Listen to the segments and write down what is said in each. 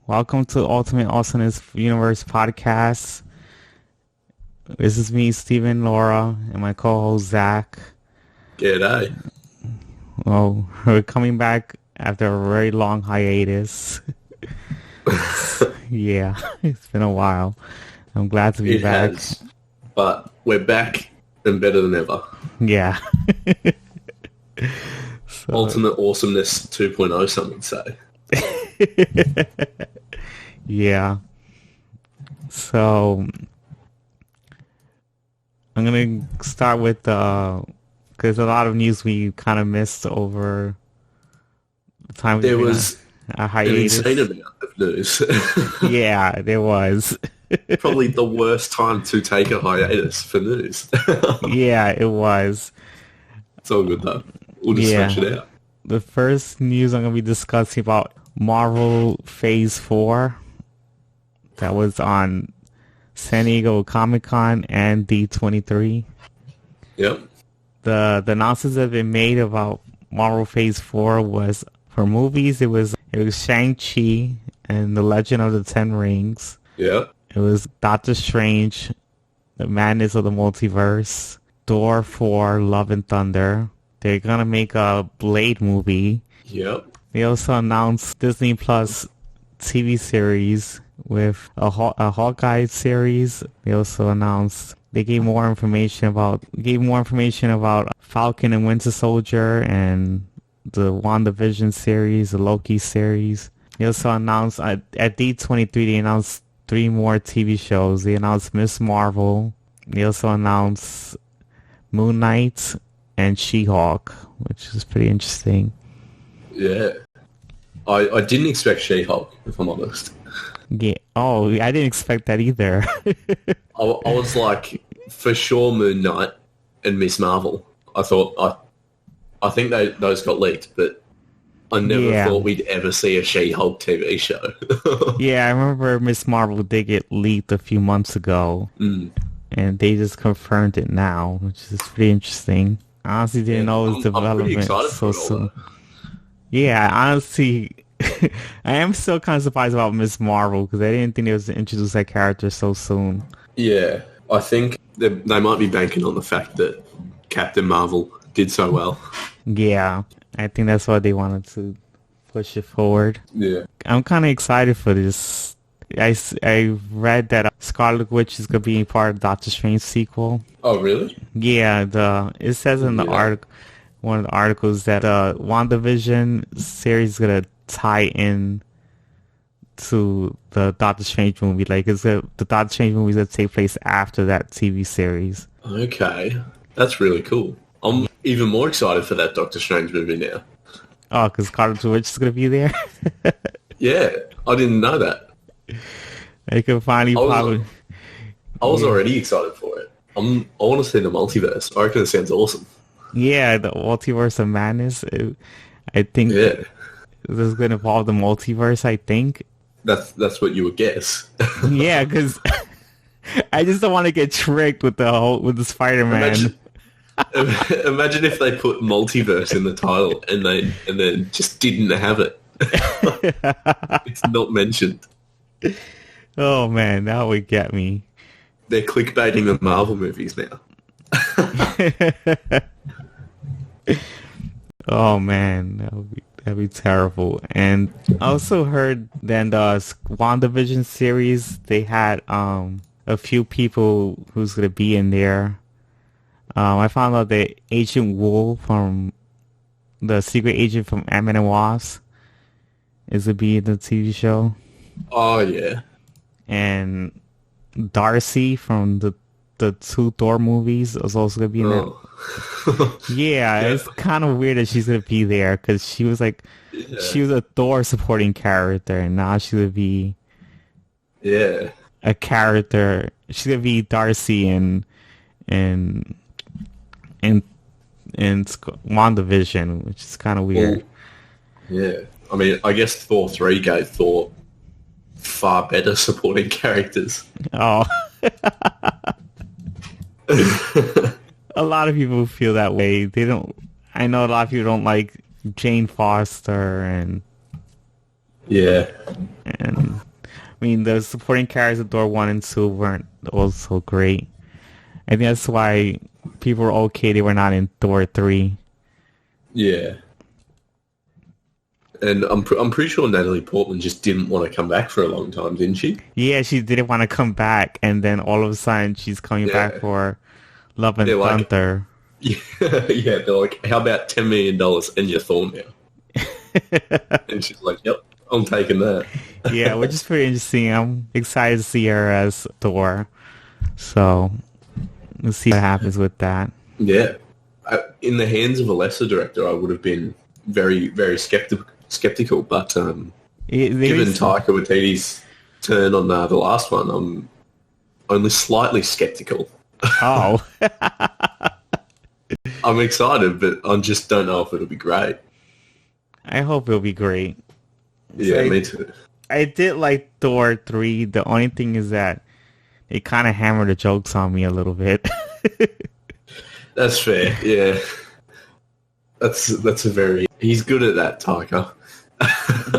Welcome to Ultimate Awesomeness Universe Podcast. This is me, Stephen, Laura, and my co-host, Zach. G'day. Well, we're coming back after a very long hiatus. Yeah, it's been a while. I'm glad to be back. Has, but we're back and better than ever. Yeah. Ultimate Awesomeness 2.0, some would say. Yeah. So I'm gonna start with because a lot of news we kind of missed over the time. There was a hiatus. an insane amount of news. Yeah, there was. Probably the worst time to take a hiatus for news. Yeah, it was. It's all good though. We'll just thrash it out. The first news I'm gonna be discussing about Marvel Phase 4. That was on San Diego Comic-Con and D23. Yep. The announcements that have been made about Marvel Phase 4 was for movies. It was Shang-Chi and the Legend of the Ten Rings. Yep. It was Doctor Strange, the Madness of the Multiverse, Thor 4, Love and Thunder. They're gonna make a Blade movie. Yep. They also announced Disney Plus TV series with a Hawkeye series. They also announced they gave more information about Falcon and Winter Soldier and the WandaVision series, the Loki series. They also announced at D23 they announced 3 more TV shows. They announced Miss Marvel. They also announced Moon Knight and She-Hulk, which is pretty interesting. Yeah. I didn't expect She-Hulk, if I'm honest. Yeah. Oh, I didn't expect that either. I was like, for sure Moon Knight and Miss Marvel. I think those got leaked, but I never thought we'd ever see a She-Hulk TV show. Yeah, I remember Miss Marvel did get leaked a few months ago, and they just confirmed it now, which is pretty interesting. I honestly didn't know it was development so soon. Yeah, honestly, I am still kind of surprised about Miss Marvel because I didn't think they was to introduce that character so soon. Yeah, I think they might be banking on the fact that Captain Marvel did so well. Yeah, I think that's why they wanted to push it forward. Yeah. I'm kind of excited for this. I read that Scarlet Witch is going to be part of Doctor Strange sequel. Oh, really? Yeah, it says in the article, one of the articles that WandaVision series is going to tie in to the Doctor Strange movie. Like, the Doctor Strange movie is going to take place after that TV series. Okay. That's really cool. I'm even more excited for that Doctor Strange movie now. Oh, because Scarlet Witch is going to be there? Yeah, I didn't know that. They could finally I was already excited for it. I want to see the multiverse. I reckon it sounds awesome. Yeah, the Multiverse of Madness. I think this is going to involve the multiverse, I think. That's what you would guess. Yeah, because I just don't want to get tricked with the Spider-Man. Imagine if they put multiverse in the title and then just didn't have it. It's not mentioned. Oh man, that would get me. They're clickbaiting the Marvel movies now. Oh man, that'd be terrible. And I also heard that the WandaVision series they had a few people who's gonna be in there. I found out that Agent Wool from the secret agent from Ant-Man and Wasp is gonna be in the TV show. Oh yeah. And Darcy from the 2 Thor movies is also gonna be in it. Yeah, it's kind of weird that she's gonna be there because she was she was a Thor supporting character, and now she's gonna be a character. She's gonna be Darcy in WandaVision, which is kind of weird. Well, yeah, I mean, I guess Thor 3 gave Thor far better supporting characters. Oh. A lot of people feel that way. They don't. I know a lot of people don't like Jane Foster and I mean, the supporting characters of Thor 1 and 2 weren't also great. I think that's why people were okay they were not in Thor 3. Yeah. And I'm pretty sure Natalie Portman just didn't want to come back for a long time, didn't she? Yeah, she didn't want to come back, and then all of a sudden she's coming back for Love and Thunder. Yeah, they're like, how about $10 million and you're Thor now? And she's like, yep, I'm taking that. Yeah, which is pretty interesting. I'm excited to see her as Thor. So, let's see what happens with that. Yeah. In the hands of a lesser director, I would have been very, very skeptical, but given Taika Waititi's turn on the last one, I'm only slightly skeptical. Oh. I'm excited, but I just don't know if it'll be great. I hope it'll be great. Yeah, me too. I did like Thor 3. The only thing is that it kind of hammered the jokes on me a little bit. That's fair, yeah. That's a very... He's good at that, Taika.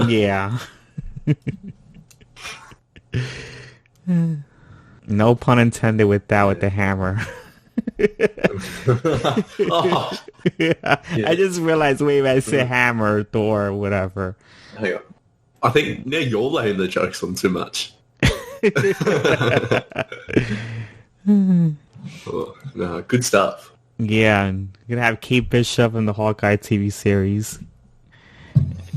Yeah. No pun intended with that, with the hammer. Oh. Yeah. I just realized, wait, I said hammer, Thor, whatever. Hang on. I think now you're laying the jokes on too much. Oh, no, good stuff. Yeah, and you're gonna have Kate Bishop in the Hawkeye TV series.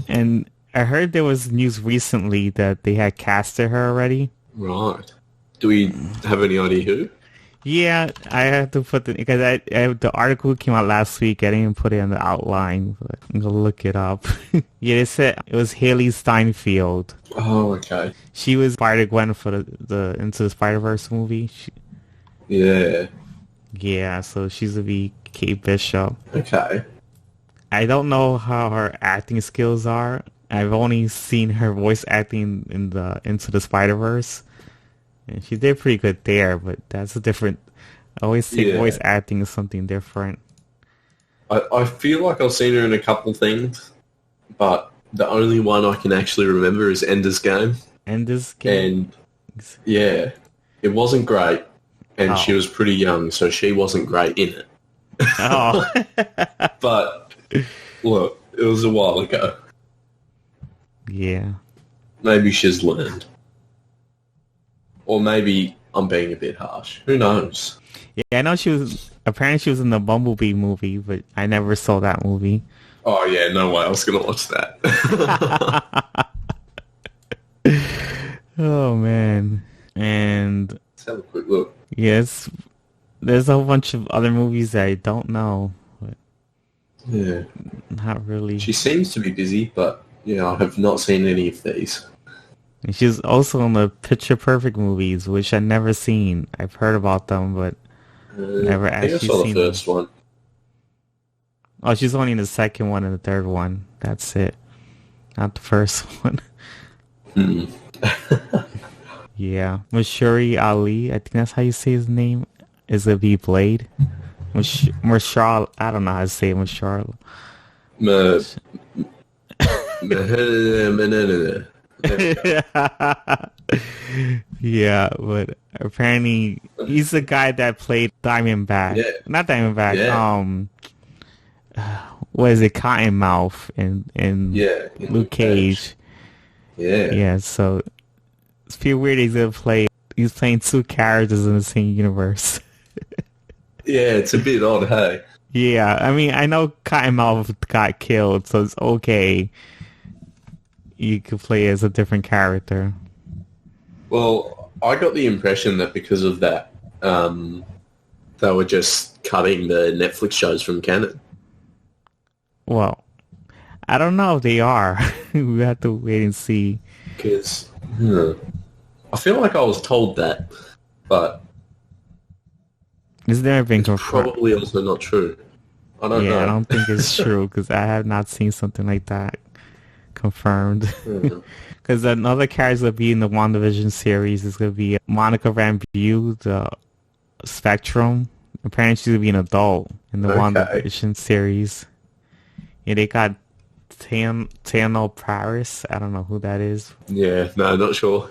And I heard there was news recently that they had casted her already. Right. Do we have any idea who? Yeah, I have to put because the article came out last week. I didn't even put it in the outline. But I'm gonna look it up. Yeah, they said it was Haley Steinfeld. Oh, okay. She was Spider-Gwen for the Into the Spider-Verse movie. Yeah. Yeah, so she's gonna be Kate Bishop. Okay. I don't know how her acting skills are. I've only seen her voice acting in the Into the Spider-Verse. And she did pretty good there, but that's a different... I always think voice acting is something different. I feel like I've seen her in a couple things, but the only one I can actually remember is Ender's Game. Ender's Game? And, yeah, it wasn't great, and she was pretty young, so she wasn't great in it. Oh. But, look, it was a while ago. Yeah. Maybe she's learned. Or maybe I'm being a bit harsh. Who knows? Yeah, I know she was... Apparently she was in the Bumblebee movie, but I never saw that movie. Oh, yeah, no way I was going to watch that. Oh, man. And... Let's have a quick look. Yes, there's a whole bunch of other movies that I don't know. But yeah. Not really. She seems to be busy, but, I have not seen any of these. And she's also in the Picture Perfect movies, which I've never seen. I've heard about them, but never actually seen them. I saw the first one. Oh, she's only in the second one and the third one. That's it. Not the first one. Yeah. Mashuri Ali, I think that's how you say his name, is a B Blade. Marshall, I don't know how to say it, Marshall. Yeah, but apparently he's the guy that played Diamondback. Yeah. Not Diamondback. Yeah. What is it? Cottonmouth in Luke Cage. Yeah. Yeah. So it's pretty weird. He's playing two characters in the same universe. Yeah, it's a bit odd, hey. Yeah, I mean, I know Cottonmouth got killed, so it's okay. You could play as a different character. Well, I got the impression that because of that, they were just cutting the Netflix shows from canon. Well, I don't know if they are. We have to wait and see. Because I feel like I was told that, but it's never been confirmed. Probably also not true. I don't know. Yeah, I don't think it's true because I have not seen something like that confirmed. Because another character will be in the WandaVision series is going to be Monica Rambeau, the Spectrum. Apparently she's going to be an adult in the WandaVision series. Yeah, they got Tano Paris. I don't know who that is. Yeah, no, not sure.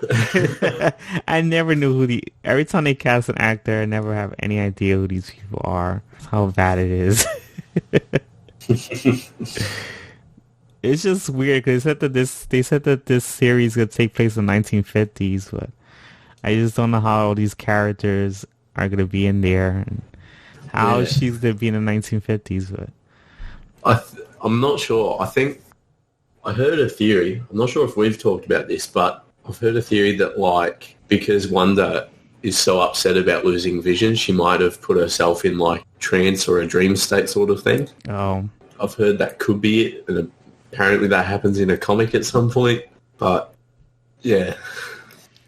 I never knew every time they cast an actor, I never have any idea who these people are. How bad it is. It's just weird because they said that this series could take place in the 1950s, but I just don't know how all these characters are gonna be in there and how she's gonna be in the 1950s. But I'm not sure. I think I heard a theory. I'm not sure if we've talked about this, but I've heard a theory that like because Wanda is so upset about losing vision, she might have put herself in like trance or a dream state sort of thing. Oh, I've heard that could be it, and apparently that happens in a comic at some point. But yeah,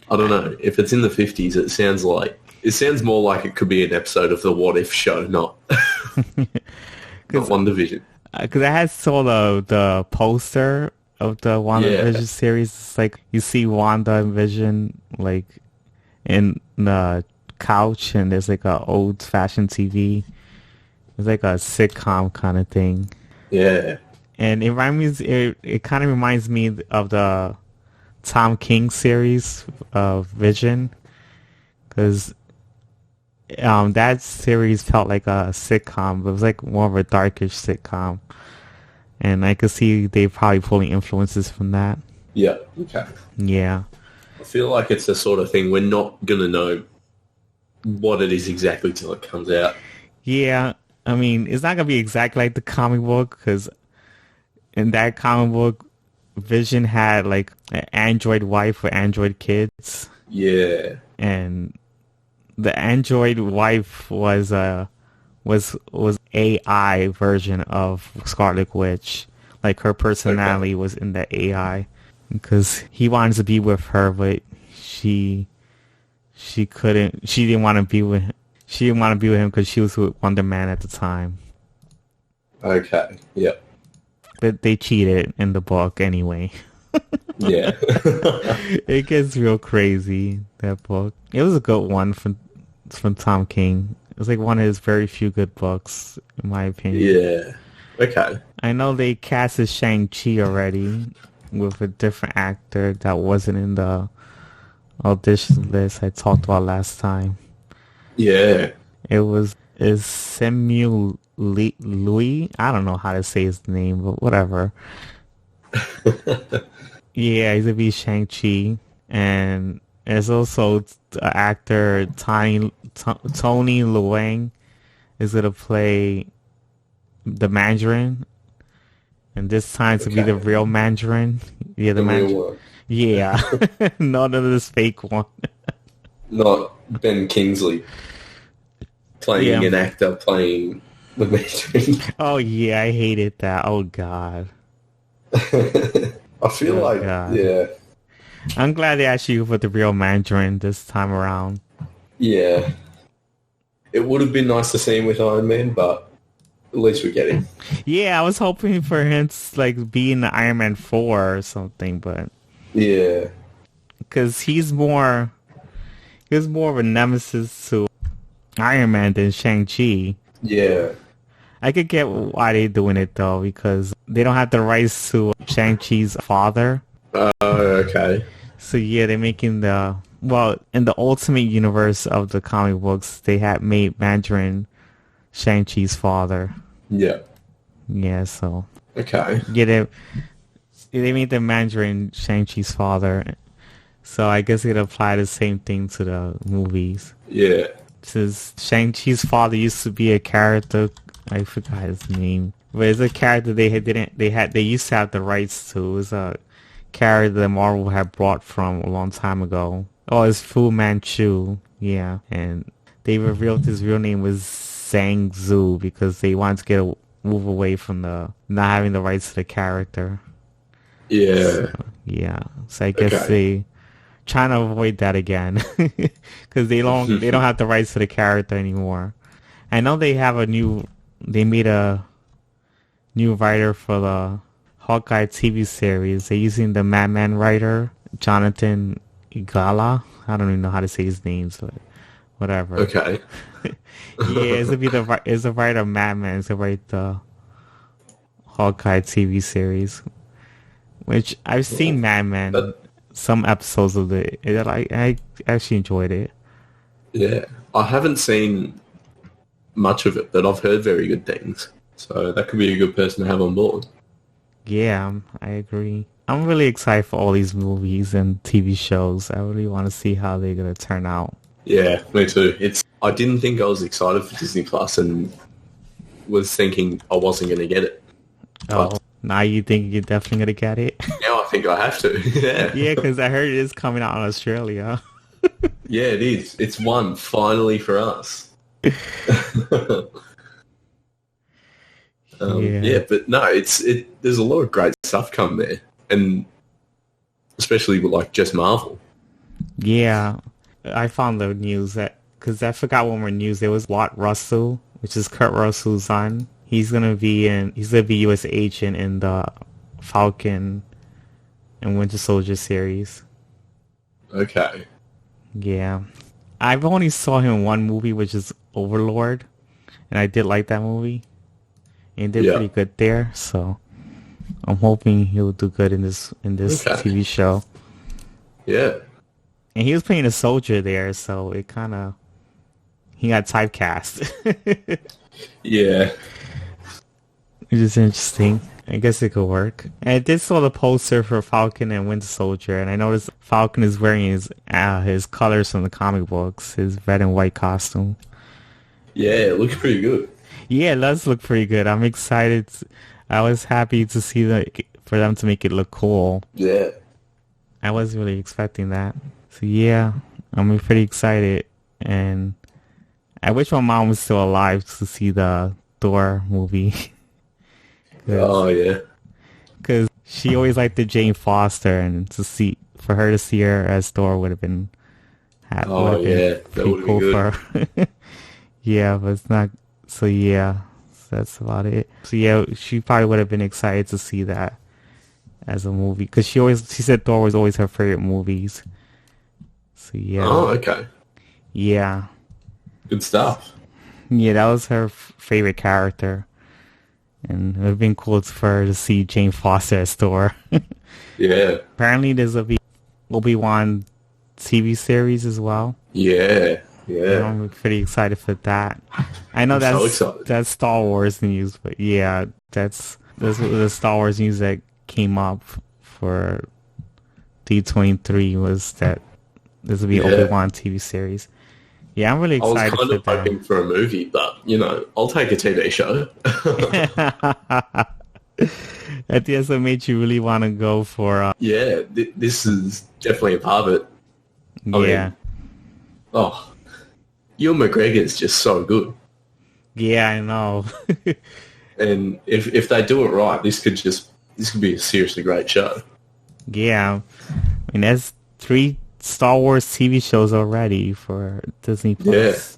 I don't know. If it's in the 50s, it sounds more like it could be an episode of the What If show, not WandaVision. Because I had saw the poster of the WandaVision series. It's like you see Wanda and Vision like in the couch, and there's like a old-fashioned TV. It's like a sitcom kind of thing. Yeah. And it kind of reminds me of the Tom King series of Vision, because that series felt like a sitcom, but it was like more of a darkish sitcom, and I could see they probably pulling influences from that. Yeah. Okay. Yeah. I feel like it's the sort of thing we're not gonna know what it is exactly till it comes out. Yeah. I mean, it's not gonna be exactly like the comic book, because in that comic book, Vision had like an android wife with android kids. Yeah. And the android wife was AI version of Scarlet Witch. Like her personality was in the AI, because he wanted to be with her, but she couldn't. She didn't want to be with him. She didn't want to be with him because she was with Wonder Man at the time. Okay. Yep. But they cheated in the book anyway. Yeah. It gets real crazy, that book. It was a good one from Tom King. It was like one of his very few good books, in my opinion. Yeah. Okay. I know they casted Shang-Chi already with a different actor that wasn't in the audition list I talked about last time. Yeah. Is Samuel Louis? I don't know how to say his name, but whatever. Yeah, he's gonna be Shang-Chi, and there's also actor Tony Leung is gonna play the Mandarin, and this time to be the real Mandarin. Yeah, the Mandarin. Yeah, none of this fake one. Not Ben Kingsley playing an actor playing the Mandarin. Oh yeah, I hated that. Oh god. I feel yeah. I'm glad they actually put the real Mandarin this time around. Yeah. It would have been nice to see him with Iron Man, but at least we get him. Yeah, I was hoping for him to like be in the Iron Man 4 or something, but yeah, because he's more of a nemesis to Iron Man than Shang-Chi. Yeah. I could get why they're doing it though, because they don't have the rights to Shang-Chi's father. Oh, okay. So yeah, they're making in the Ultimate Universe of the comic books, they had made Mandarin Shang-Chi's father. Yeah. Yeah, so. Okay. Yeah, they made the Mandarin Shang-Chi's father. So I guess it apply the same thing to the movies. Yeah. Since Shang-Chi's father used to be a character, I forgot his name, but it's a character they used to have the rights to. It was a character that Marvel had brought from a long time ago. Oh, it's Fu Manchu. Yeah, and they revealed his real name was Zhang Zhu because they wanted to move away from not having the rights to the character. Yeah. So I guess they trying to avoid that again because they don't have the rights to the character anymore. I know they made a new writer for the Hawkeye TV series. They're using the Madman writer, Jonathan Igala. I don't even know how to say his name, but whatever. Okay. Yeah, it's a writer of Madman. It's to write the Hawkeye TV series, which I've seen Mad Men, some episodes of it. I actually enjoyed it. Yeah, I haven't seen much of it, but I've heard very good things. So that could be a good person to have on board. Yeah, I agree. I'm really excited for all these movies and TV shows. I really want to see how they're going to turn out. Yeah, me too. I didn't think I was excited for Disney Plus and was thinking I wasn't going to get it. Oh, now you think you're definitely going to get it? Now I think I have to. Yeah. Yeah, because I heard it is coming out in Australia. Yeah, it is. It's one finally for us. Yeah, but no, there's a lot of great stuff come there, and especially with like just Marvel. Yeah, I found the news that because I forgot one more news. There was Watt Russell, which is Kurt Russell's son. He's gonna be U.S. agent in the Falcon and Winter Soldier series. Okay. Yeah, I've only saw him in one movie, which is Overlord, and I did like that movie. And did pretty good there, so I'm hoping he'll do good in this TV show. Yeah. And he was playing a soldier there, so he got typecast. Yeah. Which is interesting. I guess it could work. And I did saw the poster for Falcon and Winter Soldier, and I noticed Falcon is wearing his colors from the comic books, his red and white costume. Yeah, it looks pretty good. Yeah, it does look pretty good. I'm excited. I was happy to see for them to make it look cool. Yeah. I wasn't really expecting that. So yeah, I'm pretty excited. And I wish my mom was still alive to see the Thor movie. Oh, yeah. Because she always liked the Jane Foster, and for her to see her as Thor would have been pretty cool for her. Yeah, but it's not. So yeah, that's about it. So yeah, she probably would have been excited to see that as a movie because she said Thor was always her favorite movies. So yeah. Oh, okay. Yeah. Good stuff. Yeah, that was her favorite character, and it would have been cool for her to see Jane Foster as Thor. Yeah. Apparently, there's a Obi-Wan TV series as well. Yeah. Yeah. I'm pretty excited for that. I know that's Star Wars news, but yeah, that's the Star Wars news that came up for D23 was that this will be Obi-Wan TV series. Yeah, I'm really excited for that. I was kind of hoping for a movie, but I'll take a TV show. I guess that made you really want to go for. Yeah, this is definitely a part of it. I mean, Ewan McGregor's just so good. Yeah, I know. And if they do it right, this could be a seriously great show. Yeah, I mean, there's 3 Star Wars TV shows already for Disney Plus.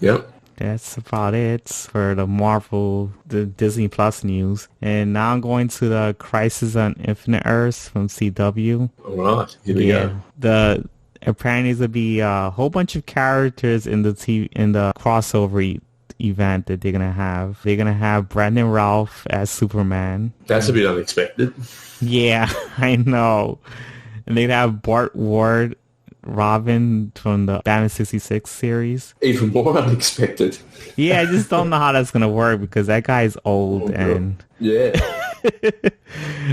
Yeah. Yep. That's about it for the Disney Plus news. And now I'm going to the Crisis on Infinite Earths from CW. All right, here we go. Apparently there'll be a whole bunch of characters in the crossover event that they're gonna have. They're gonna have Brandon Routh as Superman. That's a bit unexpected. Yeah, I know. And they'd have Bart Ward, Robin from the Batman 66 series. Even more unexpected. Yeah, I just don't know how that's gonna work because that guy's old and yeah.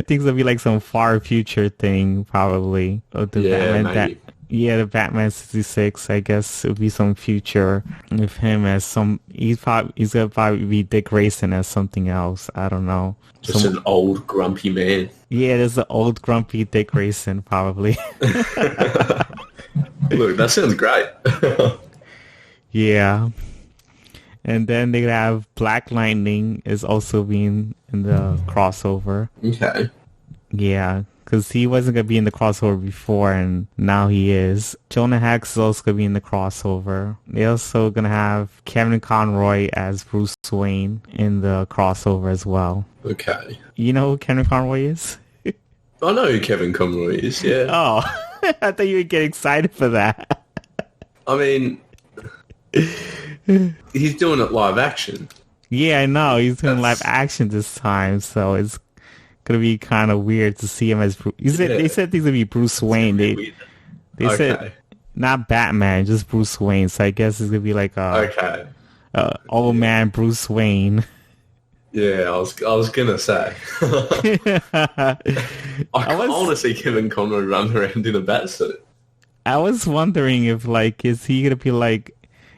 Things will be like some far future thing probably. Maybe. The Batman 66, I guess it would be some future with him as he's gonna probably be Dick Grayson as something else. I don't know. Just an old grumpy man. Yeah, there's an old grumpy Dick Grayson probably. Look, that sounds great. Yeah. And then they have Black Lightning is also being in the crossover. Okay. Yeah, because he wasn't going to be in the crossover before, and now he is. Jonah Hex is also going to be in the crossover. They're also going to have Kevin Conroy as Bruce Wayne in the crossover as well. Okay. You know who Kevin Conroy is? I know who Kevin Conroy is, yeah. Oh, I thought you would get excited for that. I mean, he's doing it live action. Yeah, I know. He's doing live action this time, so it's gonna be kind of weird to see him as Bruce. They said he's gonna be Bruce Wayne. They said not Batman, just Bruce Wayne. So I guess it's gonna be like old man Bruce Wayne. Yeah, I was gonna say. I want to see Kevin Conroy run around in a batsuit. I was wondering if is he gonna be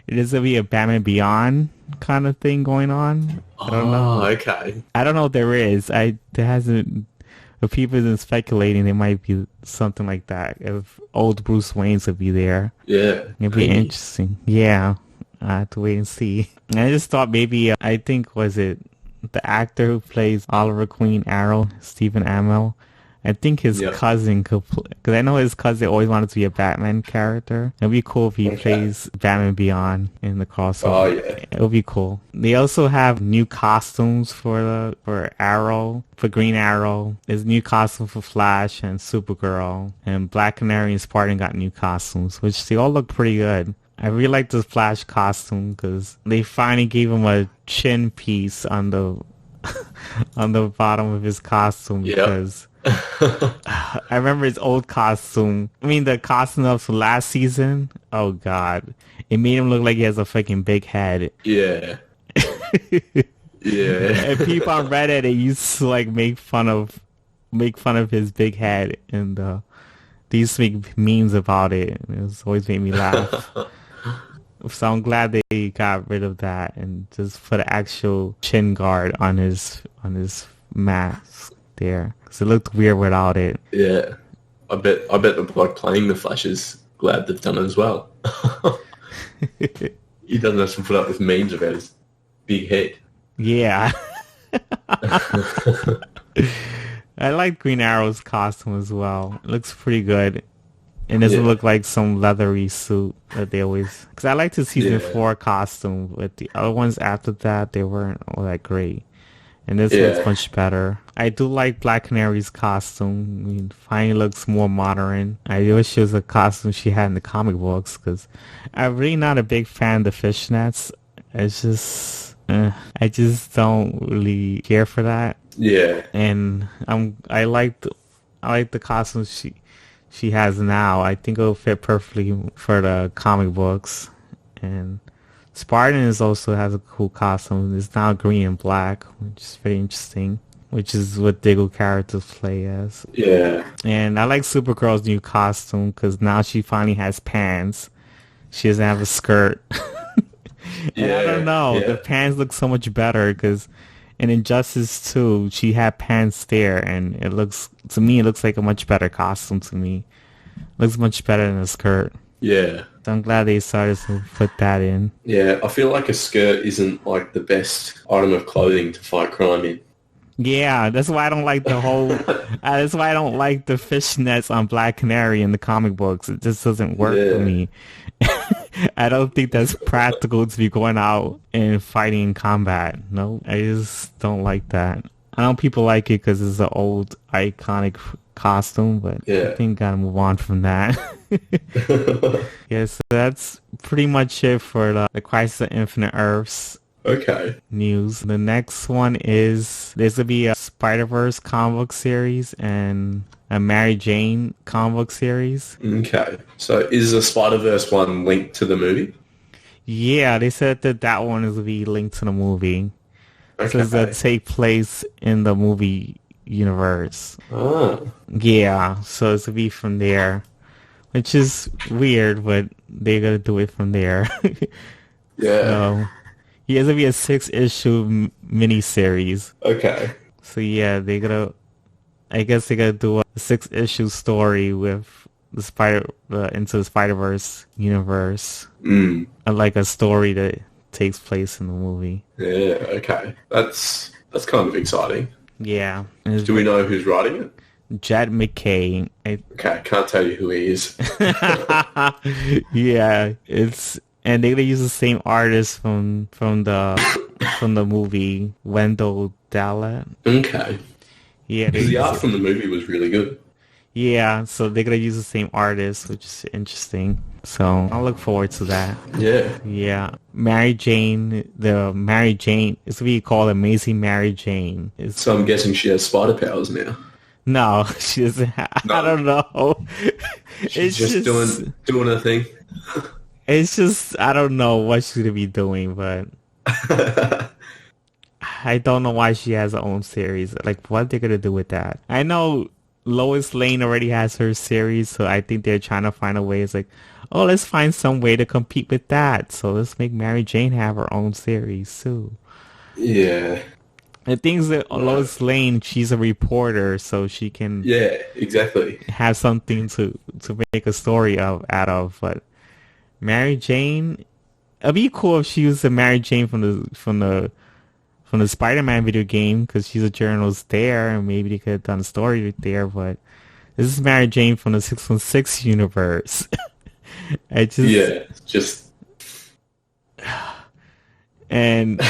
is gonna be a Batman Beyond kind of thing going on? I don't know. Okay. I don't know if there is. There hasn't. If people have been speculating, there might be something like that. If old Bruce Wayne's would be there. Yeah. It'd be interesting. Yeah. I have to wait and see. And I just thought maybe, I think, was it the actor who plays Oliver Queen Arrow, Stephen Amell? I think his cousin could play, because I know his cousin always wanted to be a Batman character. It'd be cool if he plays Batman Beyond in the crossover. Oh, yeah. It would be cool. They also have new costumes for Arrow, for Green Arrow. There's new costume for Flash and Supergirl. And Black Canary and Spartan got new costumes, which they all look pretty good. I really like the Flash costume because they finally gave him a chin piece on the on the bottom of his costume because I remember his old costume. I mean, the costume of last season. Oh God, it made him look like he has a fucking big head. Yeah. Yeah. And people on Reddit, they used to make fun of his big head, and they used to make memes about it. And it was always made me laugh. So I'm glad they got rid of that and just put an actual chin guard on his mask there, because it looked weird without it. Yeah, I bet the bloke playing the Flash is glad they've done it as well. He doesn't have to put up with memes about his big head. Yeah. I like Green Arrow's costume as well. It looks pretty good. It doesn't look like some leathery suit that they always... Because I liked the season 4 costume, but the other ones after that, they weren't all that great. And this looks much better. I do like Black Canary's costume. I mean, finally looks more modern. I wish it was a costume she had in the comic books, because I'm really not a big fan of the fishnets. It's just... I just don't really care for that. Yeah. And I like the costume she has now. I think it'll fit perfectly for the comic books. And Spartan also has a cool costume. It's now green and black, which is very interesting, which is what Diggle characters play as. Yeah. And I like Supergirl's new costume because now she finally has pants. She doesn't have a skirt. And I don't know, the pants look so much better because in Injustice 2, she had pants there, and it looks like a much better costume to me. It looks much better than a skirt. Yeah. So I'm glad they started to put that in. Yeah, I feel like a skirt isn't like the best item of clothing to fight crime in. Yeah, that's why I don't like the whole... that's why I don't like the fishnets on Black Canary in the comic books. It just doesn't work for me. I don't think that's practical to be going out and fighting in combat. No, I just don't like that. I know people like it because it's an old iconic costume, but I think gotta move on from that. So that's pretty much it for the Crisis of Infinite Earths news. The next one is there's gonna be a Spider-Verse comic book series and a Mary Jane comic book series. Okay. So is the Spider-Verse one linked to the movie? Yeah, they said that one is going to be linked to the movie. Okay. So it's going to take place in the movie universe. Oh. Yeah, so it's going to be from there, which is weird, but they're going to do it from there. Yeah. So, yeah, it's going to be a 6-issue miniseries. Okay. So yeah, I guess they're going to do a 6-issue story with the Into the Spider-Verse universe. Like a story that takes place in the movie. Yeah, okay. That's kind of exciting. Yeah. Do we know who's writing it? Jed McKay. Okay, can't tell you who he is. Yeah, and they're gonna use the same artist from the movie, Wendell Dallatt. Okay. Yeah, because the art from the movie was really good. Yeah, so they're gonna use the same artist, which is interesting. So I'll look forward to that. Yeah. Yeah, Mary Jane, the Mary Jane, it's what you call Amazing Mary Jane. It's, So I'm guessing she has spider powers now. no, she doesn't. I No. don't know. She's It's just doing her thing. it's just, I don't know what she's gonna be doing, but I don't know why she has her own series. Like, what they're gonna do with that? I know Lois Lane already has her series, so I think they're trying to find a way. It's like, oh, let's find some way to compete with that. So let's make Mary Jane have her own series too. Yeah. The things that Right. Lois Lane, she's a reporter, so she can Yeah, exactly. have something to make a story out of. But Mary Jane, it'd be cool if she was the Mary Jane from the Spider-Man video game, because she's a journalist there, and maybe they could have done a story there. But this is Mary Jane from the 616 universe. I just Yeah, just and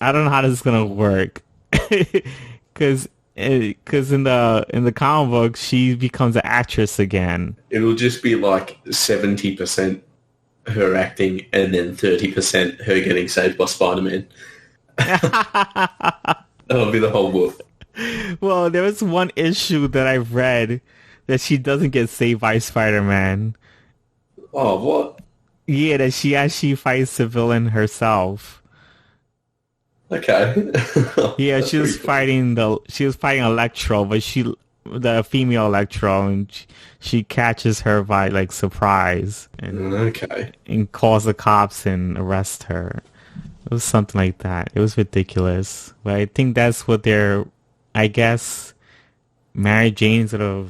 I don't know how this is gonna work, because in the comic book she becomes an actress again. it'll just be like 70% her acting and then 30% her getting saved by Spider-Man. That'll be the whole book. Well, there was one issue that I read that she doesn't get saved by Spider-Man. Oh, what? Yeah, that she actually fights the villain herself. Okay. Yeah, That's pretty cool. she was fighting Electro, but the female Electro, and she catches her by like surprise Okay. and calls the cops and arrest her. It was something like that. It was ridiculous, but I think that's what I guess Mary Jane's gonna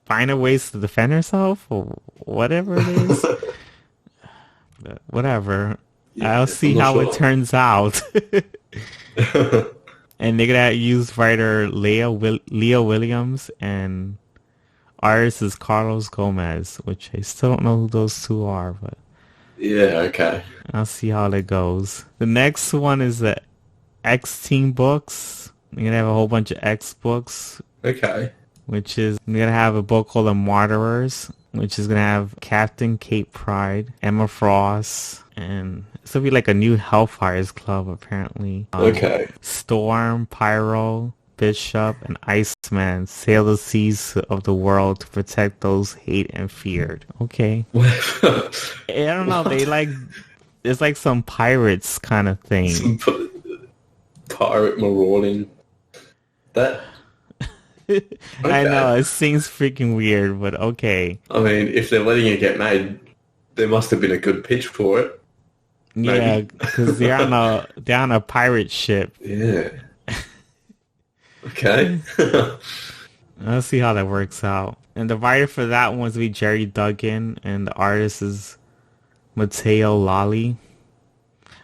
find a ways to defend herself or whatever it is. Whatever. I'll Yeah, see I'm not how it sure. turns out. And they're gonna use writer Leah Williams, and artist is Carlos Gomez, which I still don't know who those two are, but Yeah, okay. I'll see how that goes. The next one is the X Team books. You're gonna have a whole bunch of X books, Okay. which is you're gonna have a book called The Martyrs, which is gonna have Captain Kate Pride, Emma Frost, and it's gonna be like a new Hellfires Club apparently. Okay. Storm, Pyro, Bishop, and Iceman sail the seas of the world to protect those hate and feared. Okay. I don't know, they like it's like some pirates kind of thing. Some pirate marauding. That, I know, okay. it seems freaking weird, but okay. I mean, if they're letting it get made, there must have been a good pitch for it. Yeah, Maybe. because they're on a pirate ship. Yeah. Okay. Let's see how that works out. And the writer for that one was be Jerry Duggan, and the artist is Matteo Lally.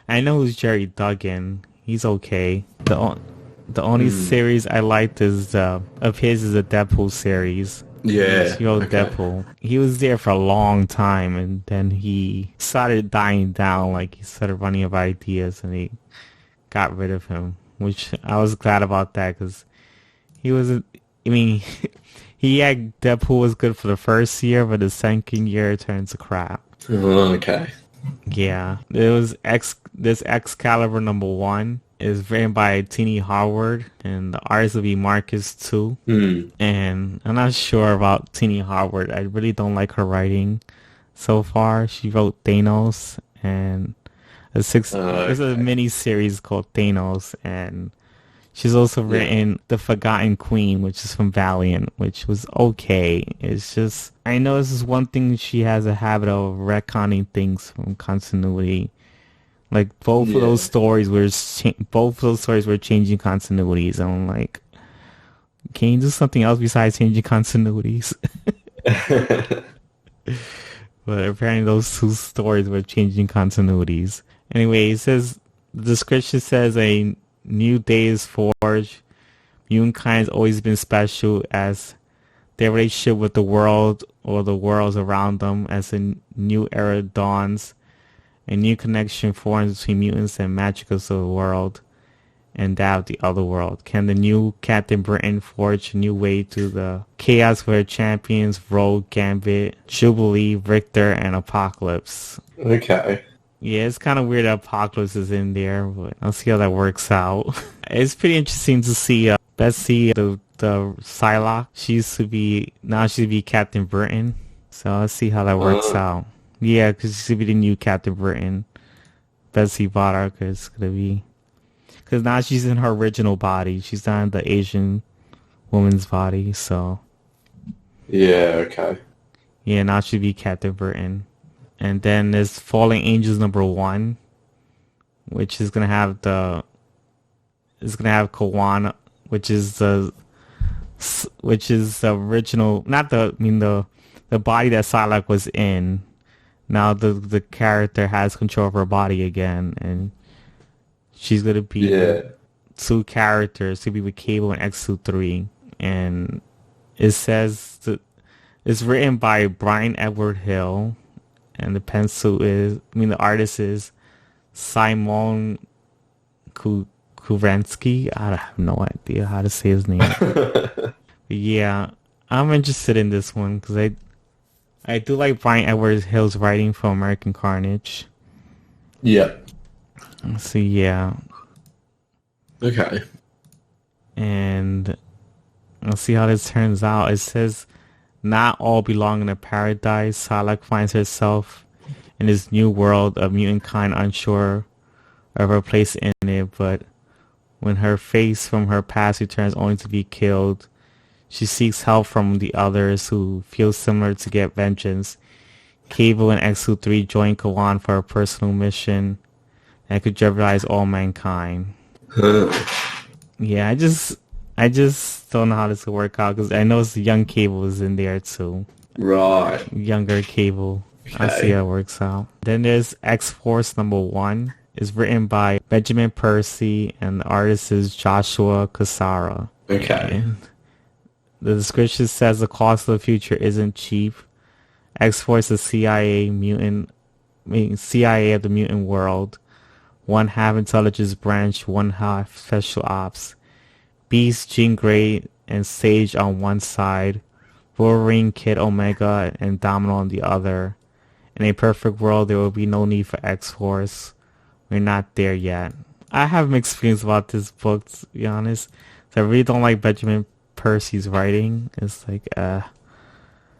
I know who's Jerry Duggan. He's okay. The only series I liked is of his is the Deadpool series. Yeah. He wrote Okay. Deadpool. He was there for a long time, and then he started dying down. Like, he started running out of ideas, and they got rid of him, which I was glad about that, because he wasn't. I mean, he had Deadpool was good for the first year, but the second year it turned to crap. Oh, okay. Yeah, there was this Excalibur #1 is written by Tini Howard, and the artist will be Marcus too. And I'm not sure about Tini Howard. I really don't like her writing so far. She wrote Thanos and there's a Okay. mini series called Thanos, and she's also Yeah. written The Forgotten Queen, which is from Valiant, which was okay. It's just, I know this is one thing she has a habit of retconning things from continuity. Like both of Yeah. those stories were changing continuities. And I'm like, can you do something else besides changing continuities? But apparently those two stories were changing continuities. Anyway, it says, the description says a new day is forged. Humankind has always been special as their relationship with the world or the worlds around them. As a new era dawns, a new connection forms between mutants and magicals of the world. and that of the other world. Can the new Captain Britain forge a new way to the chaos where champions Rogue, Gambit, Jubilee, Richter, and Apocalypse? Okay. Yeah, it's kind of weird that Apocalypse is in there, but I'll see how that works out. It's pretty interesting to see Betsy, the Psylocke. Now she's to be Captain Britain. So I'll see how that works out. Yeah, because she's going to be the new Captain Britain. Betsy Bardock is going to be... Because now she's in her original body. She's not in the Asian woman's body, so... Yeah, okay. Yeah, now she'll be Captain Britain. And then there's Falling Angels #1, which is gonna have Kawana, which is the original, the body that Psylocke was in. Now the character has control of her body again, and she's gonna be two characters to be with Cable and X-23, and it says it's written by Brian Edward Hill. And the artist is Simon Kuvensky. I have no idea how to say his name. But yeah, I'm interested in this one because I do like Brian Edward Hill's writing for American Carnage. Yeah. So yeah. Okay. And I'll see how this turns out. It says... Not all belong in a paradise. Psylocke finds herself in this new world of mutant kind, unsure of her place in it, but when her face from her past returns only to be killed, she seeks help from the others who feel similar to get vengeance. Cable and X-23 join Kawan for a personal mission that could jeopardize all mankind. Yeah, I just don't know how this will work out because I know the young Cable is in there too. Right. Younger Cable. Okay. I'll see how it works out. Then there's X-Force #1. It's written by Benjamin Percy and the artist is Joshua Cassara. Okay. And the description says the cost of the future isn't cheap. X-Force is CIA of the mutant world. One half intelligence branch, one half special ops. Beast, Jean Grey, and Sage on one side, Wolverine, Kid Omega, and Domino on the other. In a perfect world, there will be no need for X-Force. We're not there yet. I have mixed feelings about this book, to be honest. I really don't like Benjamin Percy's writing. It's like,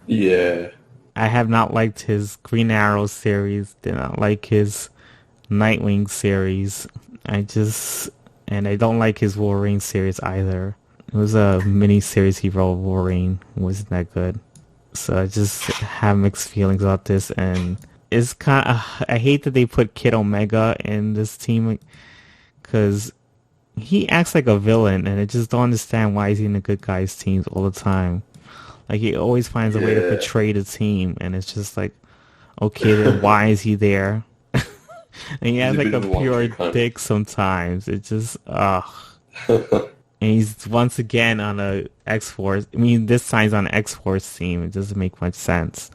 yeah. I have not liked his Green Arrow series. Did not like his Nightwing series. And I don't like his Wolverine series either. It was a mini series he wrote, Wolverine. It wasn't that good. So I just have mixed feelings about this. And it's kind of... I hate that they put Kid Omega in this team. Because he acts like a villain. And I just don't understand why he's in the good guys teams all the time. Like, he always finds a way to portray the team. And it's just like, okay, then why is he there? And he has like a pure dick sometimes. It's just, ugh. And he's once again on a X-Force. I mean, this time's on an X-Force team. It doesn't make much sense.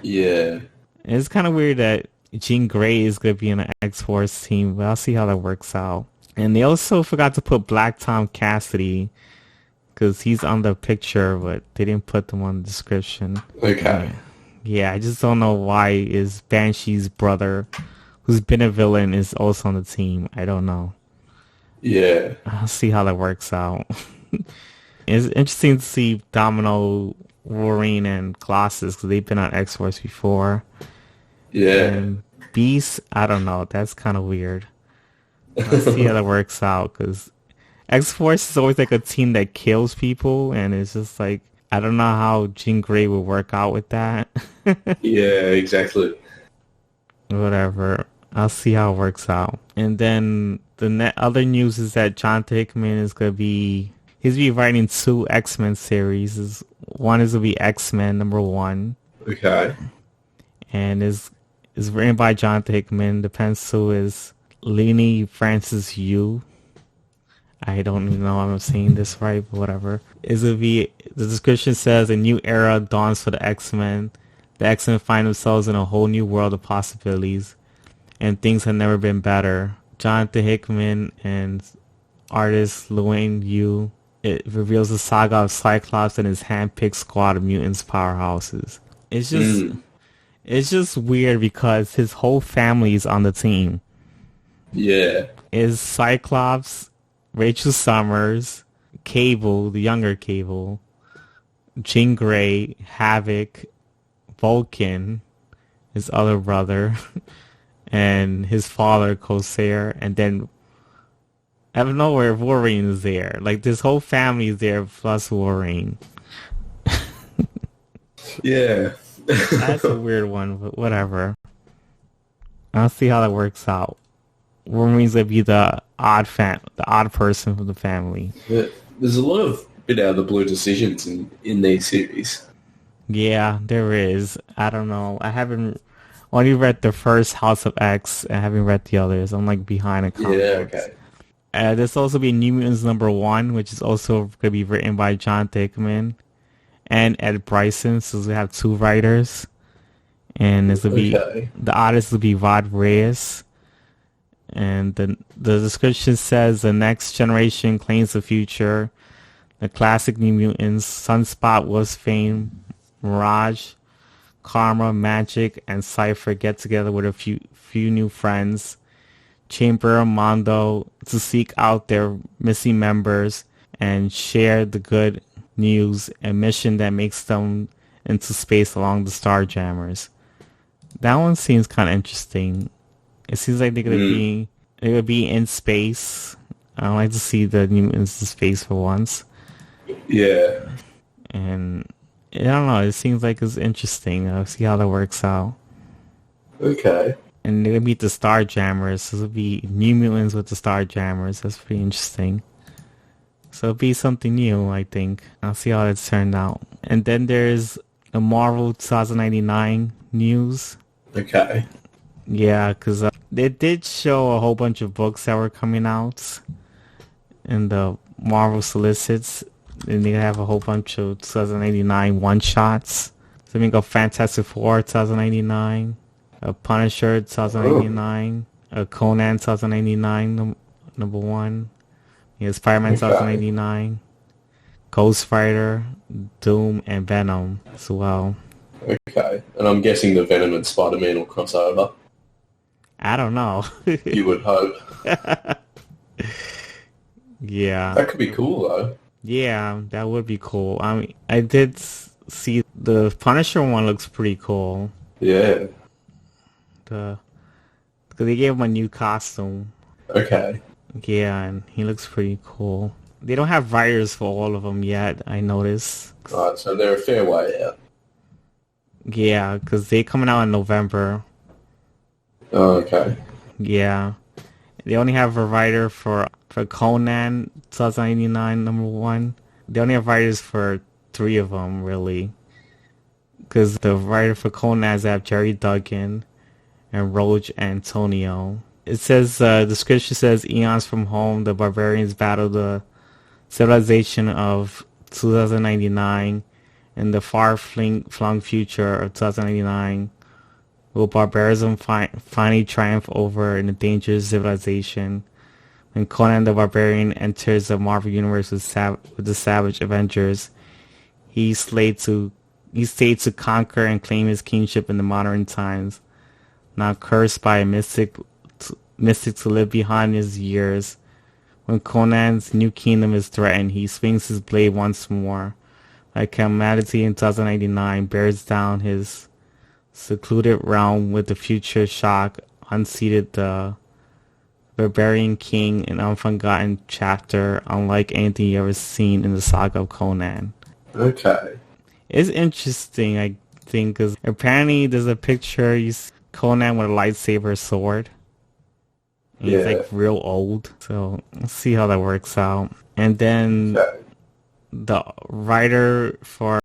Yeah. And it's kind of weird that Jean Grey is going to be on an X-Force team, but I'll see how that works out. And they also forgot to put Black Tom Cassidy, because he's on the picture, but they didn't put them on the description. Okay. Yeah, I just don't know why is Banshee's brother, who's been a villain, is also on the team. I don't know. Yeah. I'll see how that works out. It's interesting to see Domino, Wolverine, and Colossus, because they've been on X-Force before. Yeah. And Beast, I don't know. That's kind of weird. I'll see how that works out, because X-Force is always like a team that kills people, and it's just like, I don't know how Jean Grey will work out with that. Yeah, exactly. Whatever. I'll see how it works out. And then the other news is that Jonathan Hickman is going to be... He's going to be writing 2 X-Men series. One is going to be X-Men #1. Okay. And is written by Jonathan Hickman. The pencil is Leni Francis Yu. I don't even know if I'm saying this right, but whatever. The description says a new era dawns for the X-Men. The X-Men find themselves in a whole new world of possibilities, and things have never been better. Jonathan Hickman and artist Luan Yu. It reveals the saga of Cyclops and his hand-picked squad of mutants powerhouses. It's just weird because his whole family is on the team. Yeah. Is Cyclops, Rachel Summers, Cable, the younger Cable, Jean Grey, Havoc, Vulcan, his other brother, and his father, Corsair, and then out of nowhere, Wolverine is there. Like, this whole family is there, plus Wolverine. Yeah. That's a weird one, but whatever. I'll see how that works out. Wolverine's gonna be the odd person from the family. Yeah. There's a lot of bit out of the blue decisions in these series. Yeah, there is. I don't know. I haven't only read the first House of X. I haven't read the others. I'm like behind a comic books. Okay. There's also be New Mutants #1, which is also going to be written by John Dickman and Ed Bryson. So we have 2 writers. And this will be the artist will be Rod Reyes. And the description says the next generation claims the future. The classic New Mutants, Sunspot, Wolfsbane, Mirage, Karma, Magic, and Cypher get together with a few new friends. Chamber, Mondo, to seek out their missing members and share the good news and mission that makes them into space along the Starjammers. That one seems kind of interesting. It seems like they're gonna be in space. I like to see the New Mutants in space for once. Yeah. And I don't know. It seems like it's interesting. I'll see how that works out. Okay. And they're gonna meet the Starjammers. So it'll be New Mutants with the Starjammers. That's pretty interesting. So it'll be something new, I think. I'll see how it's turned out. And then there's the Marvel 2099 news. Okay. Yeah, because they did show a whole bunch of books that were coming out in the Marvel solicits. And they have a whole bunch of 2099 one-shots. So we got Fantastic Four 2099, a Punisher 2099, a Conan 2099 number 1. Yeah, Spider-Man 2099, Ghost Rider, Doom, and Venom as well. Okay. And I'm guessing the Venom and Spider-Man will cross over. I don't know. You would hope. Yeah. That could be cool, though. Yeah, that would be cool. I mean, I did see the Punisher one looks pretty cool. Yeah. Because they gave him a new costume. Okay. Yeah, and he looks pretty cool. They don't have writers for all of them yet, I noticed. Alright, so they're a fair way out. Yeah, because they coming out in November. Oh, okay. Yeah. They only have a writer for Conan 2099 number 1. They only have writers for 3 of them, really. Because the writer for Conan is have Jerry Duggan and Roge Antonio. It says, the description says, eons from home, the barbarians battle the civilization of 2099 in the far-flung future of 2099. Will barbarism finally triumph over an dangerous civilization? When Conan the Barbarian enters the Marvel Universe with the Savage Avengers, he's stayed to conquer and claim his kingship in the modern times. Now cursed by a mystic to live behind his years. When Conan's new kingdom is threatened, he swings his blade once more. Like calamity in 2099 bears down his secluded realm with the future shock, unseated the barbarian king, an unforgotten chapter unlike anything you ever seen in the saga of Conan. Okay. It's interesting, I think, because apparently there's a picture you see Conan with a lightsaber sword. And he's like real old, so let's see how that works out. And then the writer for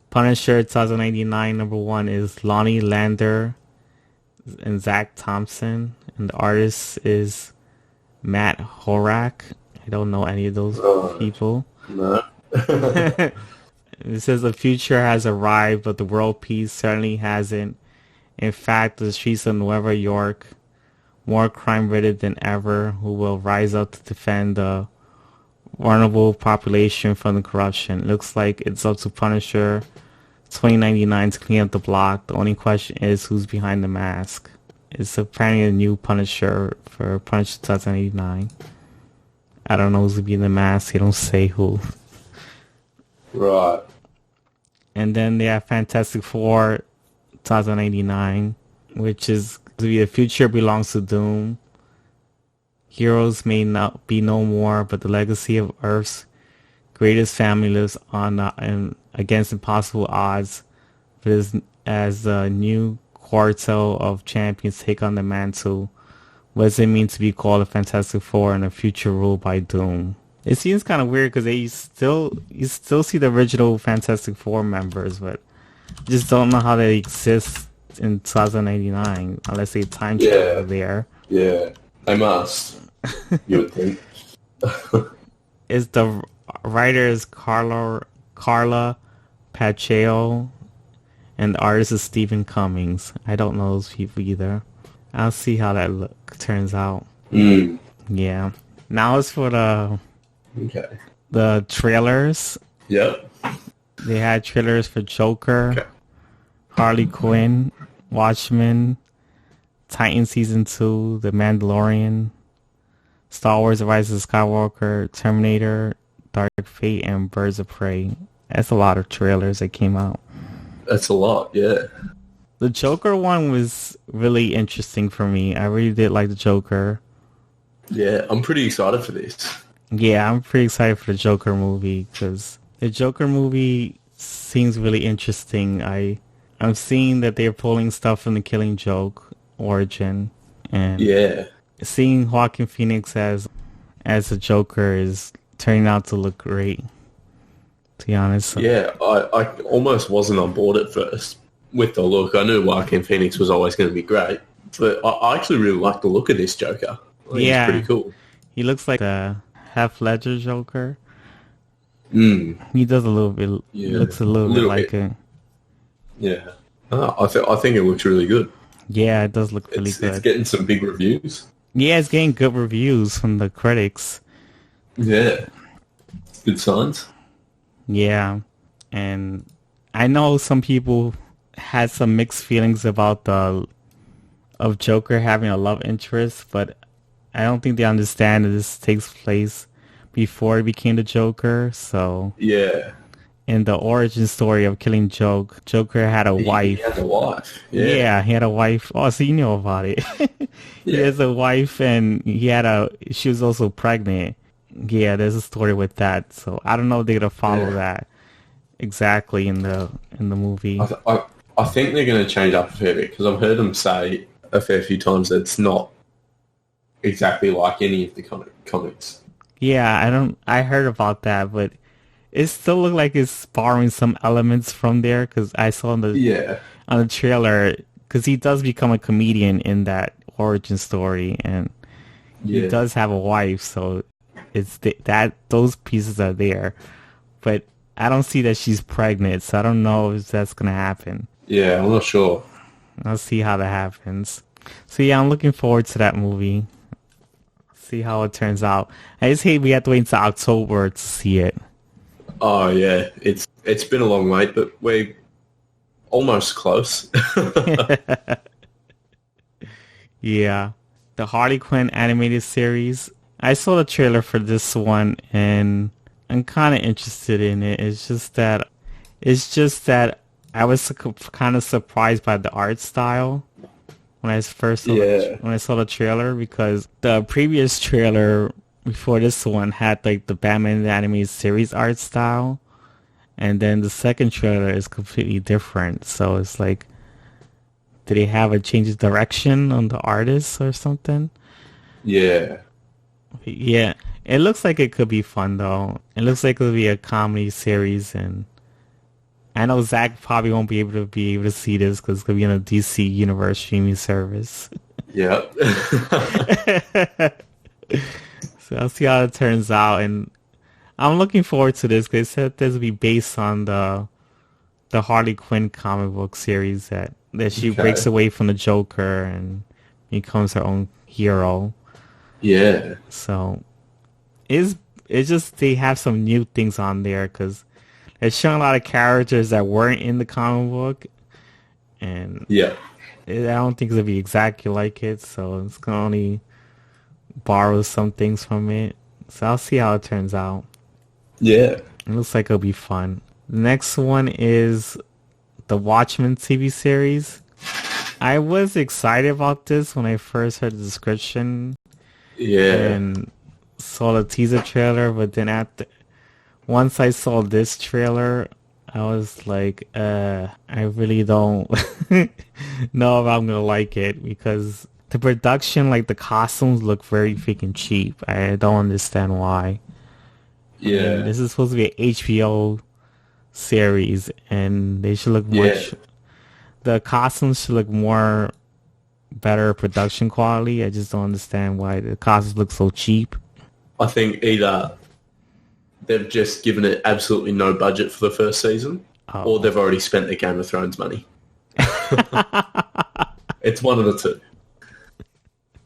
Punisher 2099 number 1 is Lonnie Lander and Zach Thompson, and the artist is Matt Horak. I don't know any of those people. No. It says the future has arrived, but the world peace certainly hasn't. In fact, the streets of Nueva York more crime-ridden than ever, who will rise up to defend the vulnerable population from the corruption. It looks like it's up to Punisher 2099 to clean up the block. The only question is who's behind the mask. It's apparently a new Punisher for Punisher 2089. I don't know who's going to be in the mask. They don't say who. Right. And then they have Fantastic Four 2089, which is to be the future belongs to Doom. Heroes may not be no more, but the legacy of Earth's greatest family lives on and against impossible odds. As the new quartet of champions take on the mantle, what does it mean to be called a Fantastic Four in a future ruled by Doom? It seems kind of weird because you still see the original Fantastic Four members, but just don't know how they exist in 2089 unless they time travel there. Yeah, they must. You would think. Is the writer is Carla Pacheco, and the artist is Stephen Cummings. I don't know those people either. I'll see how that turns out. Yeah. Now it's for the trailers. Yep. They had trailers for Joker, Harley Quinn, Watchmen, Titan Season 2, The Mandalorian, Star Wars: The Rise of Skywalker, Terminator, Dark Fate, and Birds of Prey. That's a lot of trailers that came out. That's a lot, yeah. The Joker one was really interesting for me. I really did like the Joker. Yeah, I'm pretty excited for this. Yeah, I'm pretty excited for the Joker movie because the Joker movie seems really interesting. I'm seeing that they're pulling stuff from the Killing Joke origin, and seeing Joaquin Phoenix as a Joker is turning out to look great. To be honest, yeah, I almost wasn't on board at first with the look. I knew Joaquin Phoenix was always going to be great, but I actually really like the look of this Joker. He's pretty cool. He looks like a Heath Ledger Joker. He does a little bit. Looks a little bit like it. Yeah, I think it looks really good. Yeah, it does look really good. It's getting some big reviews. Yeah, it's getting good reviews from the critics. Yeah, good signs. Yeah, and I know some people had some mixed feelings about of Joker having a love interest, but I don't think they understand that this takes place before he became the Joker. So yeah, in the origin story of Killing Joke, Joker had a wife. He had a wife. Yeah, he had a wife. Oh, so you know about it. He has a wife, and she was also pregnant. Yeah, there's a story with that. So I don't know if they're gonna follow that exactly in the movie. I think they're gonna change up a fair bit because I've heard them say a fair few times that it's not exactly like any of the comics. Yeah, I heard about that, but it still looked like it's borrowing some elements from there because I saw on the trailer because he does become a comedian in that origin story, and he does have a wife, so it's that those pieces are there, but I don't see that she's pregnant, so I don't know if that's gonna happen. Yeah, I'm not sure. I'll see how that happens. So yeah, I'm looking forward to that movie. See how it turns out. I just hate we have to wait until October to see it. Oh yeah, it's been a long wait, but we're almost close. Yeah, the Harley Quinn animated series. I saw the trailer for this one, and I'm kind of interested in it. It's just that I was kind of surprised by the art style when I first saw when I saw the trailer, because the previous trailer before this one had like the Batman the Animated Series art style, and then the second trailer is completely different. So it's like, did they have a change of direction on the artist or something? Yeah. Yeah. It looks like it could be fun though. It looks like it'll be a comedy series, and I know Zach probably won't be able to see this because it's gonna be on a DC Universe streaming service. Yeah. So I'll see how it turns out, and I'm looking forward to this because it said this will be based on the Harley Quinn comic book series that she breaks away from the Joker and becomes her own hero. Yeah. So it's just they have some new things on there because they're showing a lot of characters that weren't in the comic book, and Yeah. I don't think it's gonna be exactly like it. So it's gonna only borrow some things from it. So I'll see how it turns out. Yeah. It looks like it'll be fun. The next one is the Watchmen TV series. I was excited about this when I first heard the description Yeah. and saw the teaser trailer, but then once I saw this trailer, I was like, I really don't know if I'm gonna like it because the production, like the costumes look very freaking cheap. I don't understand why. Yeah. I mean, this is supposed to be an HBO series, and they should look much. The costumes should look more better production quality. I just don't understand why the costumes look so cheap. I think either they've just given it absolutely no budget for the first season, or they've already spent their Game of Thrones money. It's one of the two.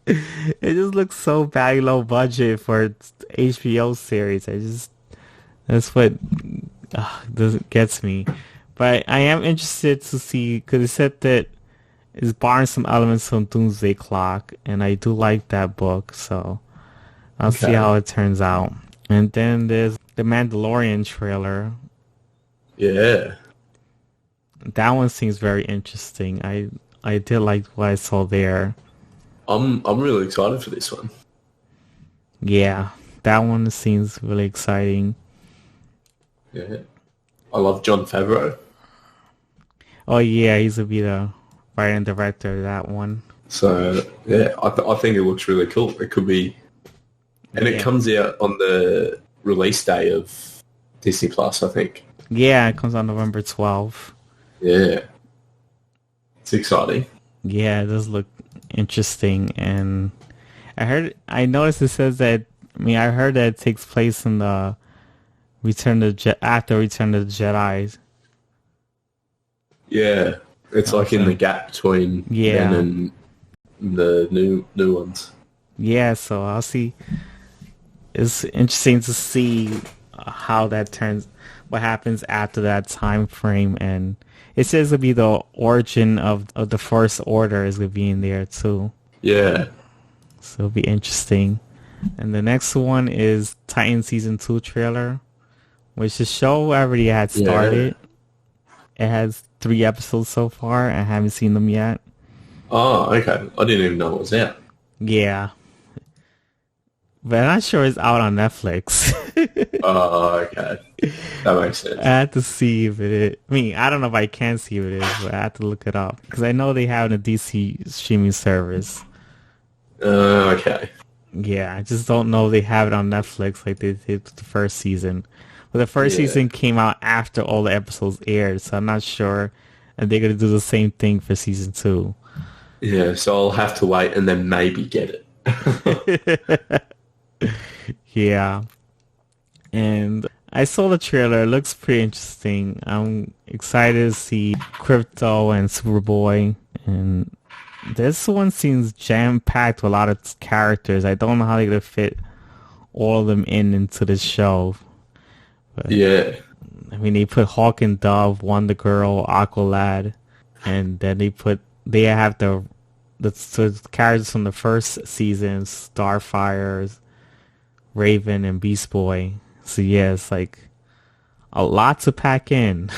It just looks so very low budget for HBO series. That's what gets me. But I am interested to see, because it said that it's borrowing some elements from Doomsday Clock, and I do like that book, so I'll see how it turns out. And then there's the Mandalorian trailer. Yeah. That one seems very interesting. I did like what I saw there. I'm really excited for this one. Yeah, that one seems really exciting. Yeah. I love Jon Favreau. Oh yeah, he's a be the writer and director of that one. So yeah, I think it looks really cool. It could be, and it comes out on the release day of Disney Plus, I think. Yeah, it comes on November 12th. Yeah, it's exciting. Yeah, it does look interesting, and I noticed it says that. I heard that it takes place in the after Return of the Jedi. Yeah, it's like in the gap between then and the new ones. Yeah, so I'll see. It's interesting to see how that turns, what happens after that time frame, and it says it'll be the origin of the First Order is gonna be in there too. Yeah. So it'll be interesting. And the next one is Titan Season 2 trailer, which the show already had started. Yeah. It has 3 episodes so far. I haven't seen them yet. Oh, okay. I didn't even know it was out. Yeah. But I'm not sure it's out on Netflix. Oh, okay. That makes sense. I have to see if it is. I don't know if I can see if it is, but I have to look it up. Because I know they have a DC streaming service. Okay. Yeah, I just don't know if they have it on Netflix like they did the first season. But the first season came out after all the episodes aired, so I'm not sure if they're going to do the same thing for season 2. Yeah, so I'll have to wait and then maybe get it. Yeah. And I saw the trailer. It looks pretty interesting. I'm excited to see Crypto and Superboy. And this one seems jam-packed with a lot of characters. I don't know how they're going to fit all of them into the show. But, yeah. They put Hawk and Dove, Wonder Girl, Aqualad, and then they have the characters from the first season, Starfire, Raven, and Beast Boy. So yeah, it's like a lot to pack in.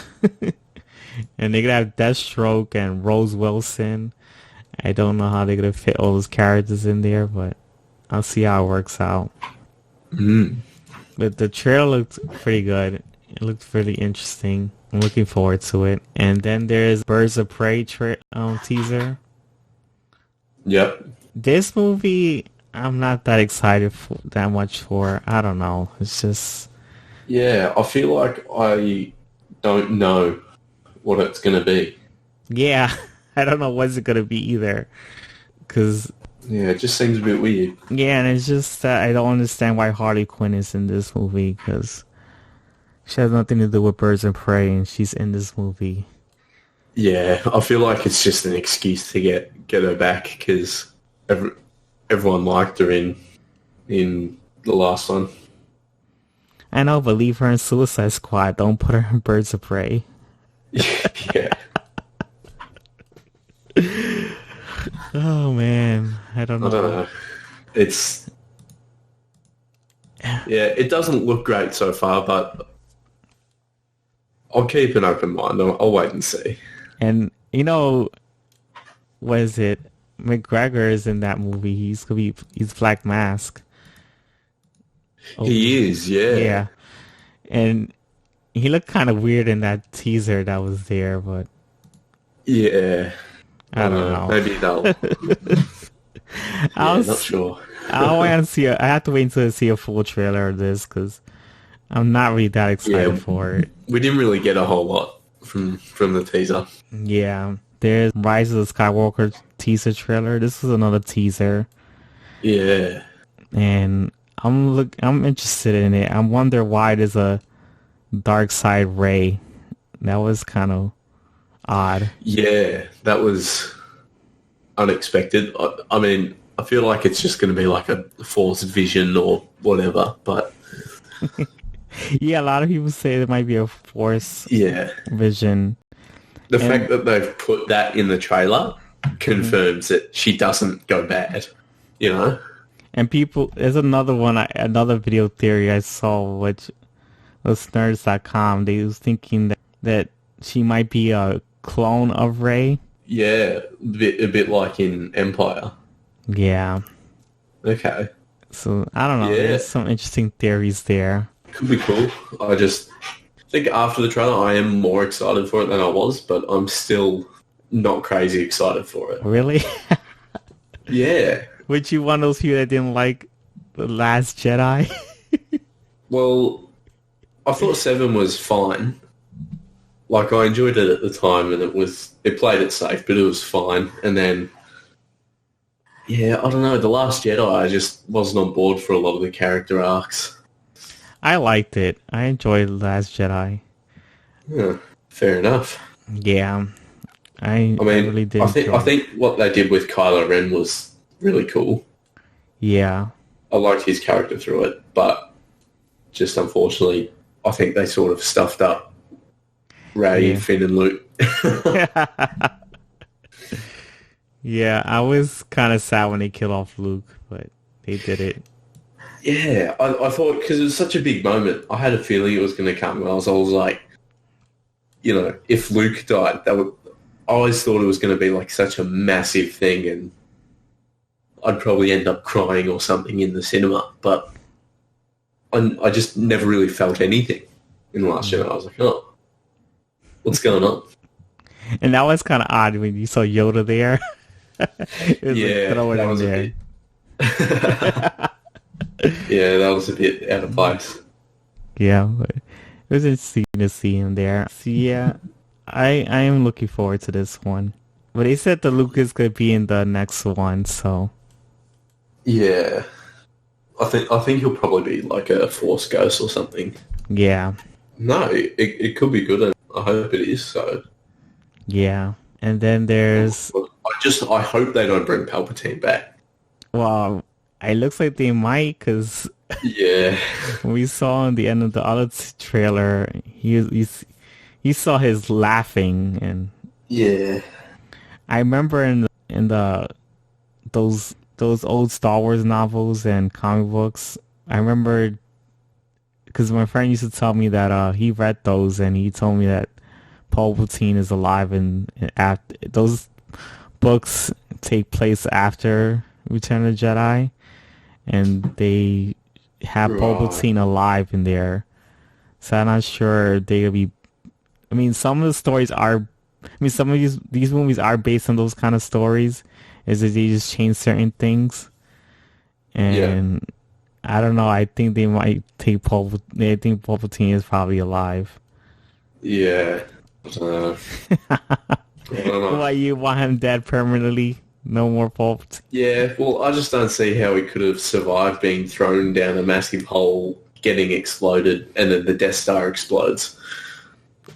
And they're gonna have Deathstroke and Rose Wilson. I don't know how they're gonna fit all those characters in there, but I'll see how it works out. But the trailer looked pretty good. It looked really interesting. I'm looking forward to it. And then there's Birds of Prey teaser. Yep. This movie, I'm not that excited that much for. I don't know. It's just... Yeah, I feel like I don't know what it's going to be. Yeah, I don't know what it's going to be either. Because... Yeah, it just seems a bit weird. Yeah, and it's just that I don't understand why Harley Quinn is in this movie, because she has nothing to do with Birds of Prey, and she's in this movie. Yeah, I feel like it's just an excuse to get her back, because everyone liked her in the last one. I know, but leave her in Suicide Squad. Don't put her in Birds of Prey. Yeah. Oh man, I don't know. It's it doesn't look great so far, but I'll keep an open mind. I'll wait and see. And what is it? McGregor is in that movie. He's Black Mask. He is, yeah. Yeah. And he looked kind of weird in that teaser that was there, but yeah, I don't know. Maybe they'll. Not sure. I have to wait until I see a full trailer of this because I'm not really that excited for it. We didn't really get a whole lot from the teaser. Yeah, there's Rise of the Skywalker teaser trailer. This is another teaser. Yeah, and I'm interested in it. I wonder why there's a dark side Rey. That was kind of odd. Yeah, that was unexpected. I mean, I feel like it's just going to be like a Force vision or whatever, but yeah, a lot of people say there might be a Force vision. The fact that they've put that in the trailer confirms that she doesn't go bad, And there's another video theory I saw, which was nerds.com. They was thinking that she might be a clone of Rey. Yeah, a bit like in Empire. Yeah. Okay. So, I don't know. Yeah. There's some interesting theories there. Could be cool. I just think after the trailer, I am more excited for it than I was, but I'm still not crazy excited for it. Really? Yeah. Would you one of those people that didn't like The Last Jedi? Well, I thought 7 was fine. Like, I enjoyed it at the time, and it played it safe, but it was fine. And then, I don't know, The Last Jedi, I just wasn't on board for a lot of the character arcs. I liked it. I enjoyed The Last Jedi. Yeah, fair enough. Yeah. I really did. I think what they did with Kylo Ren was really cool. Yeah. I liked his character through it, but just unfortunately, I think they sort of stuffed up Rey, Finn, and Luke. Yeah, I was kind of sad when they killed off Luke, but they did it. Yeah, I thought, because it was such a big moment, I had a feeling it was going to come. I was like, if Luke died, I always thought it was going to be like such a massive thing, and I'd probably end up crying or something in the cinema, but I just never really felt anything in the Last Jedi. I was like, oh, what's going on? And that was kind of odd when you saw Yoda there. Yeah, that was a bit. Yeah, that was a bit out of place. Yeah, but it was interesting to see him there. So yeah, I am looking forward to this one. But they said that Luke is going to be in the next one, so yeah, I think he'll probably be like a Force ghost or something. Yeah. No, it could be good, and I hope it is. So yeah, and then there's. I hope they don't bring Palpatine back. Well, it looks like they might, because we saw in the end of the other trailer, you saw his laughing, and I remember in those old Star Wars novels and comic books, I remember because my friend used to tell me that he read those, and he told me that Palpatine is alive, and after those books take place after Return of the Jedi, and they have Palpatine alive in there. So I'm not sure they'll be. I mean, some of the stories are. I mean, some of these movies are based on those kind of stories. Is that they just change certain things, and I don't know. I think they might take They think Palpatine is probably alive. Yeah. I don't know. Why you want him dead permanently? No more Palpatine. Yeah, well, I just don't see how he could have survived being thrown down a massive hole, getting exploded, and then the Death Star explodes.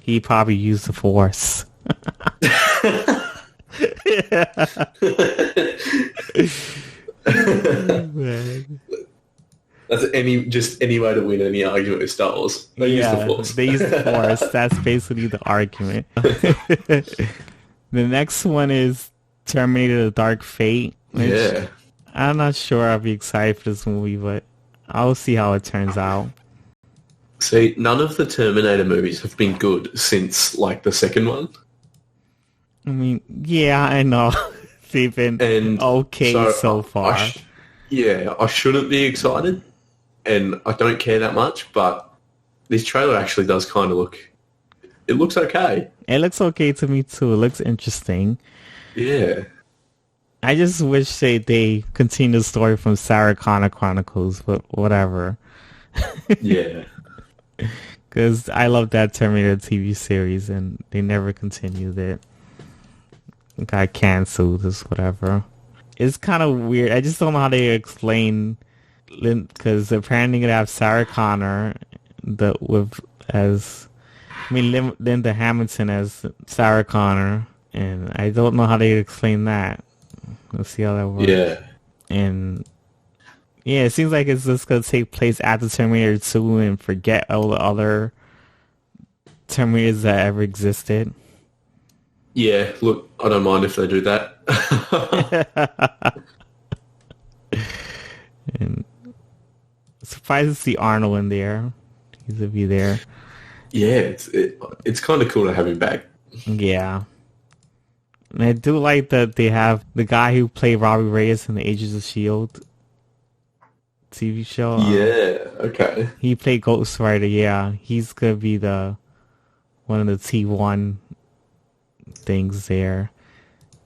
He probably used the Force. That's any way to win any argument with Star Wars. They use the Force. They use the Force. That's basically the argument. The next one is Terminator: The Dark Fate. Yeah. I'm not sure I'll be excited for this movie, but I'll see how it turns out. See, none of the Terminator movies have been good since, like, the second one. I mean, yeah, I know. They've been okay so far. I shouldn't be excited, and I don't care that much, but this trailer actually does kind of it looks okay. It looks okay to me, too. It looks interesting. Yeah. I just wish they continue the story from Sarah Connor Chronicles, but whatever. Yeah. Because I love that Terminator TV series, and they never continued it. Got canceled, or whatever. It's kind of weird. I just don't know how they explain, because apparently gonna have Sarah Connor, Linda Hamilton as Sarah Connor, and I don't know how they explain that. Let's see how that works. Yeah. And yeah, it seems like it's just gonna take place after Terminator 2 and forget all the other Terminators that ever existed. Yeah, look, I don't mind if they do that. And surprised to see Arnold in there. He's gonna be there. Yeah, it's kind of cool to have him back. Yeah. And I do like that they have the guy who played Robbie Reyes in the Agents of S.H.I.E.L.D. TV show. Yeah, okay. He played Ghost Rider, yeah. He's gonna be one of the T1 things there.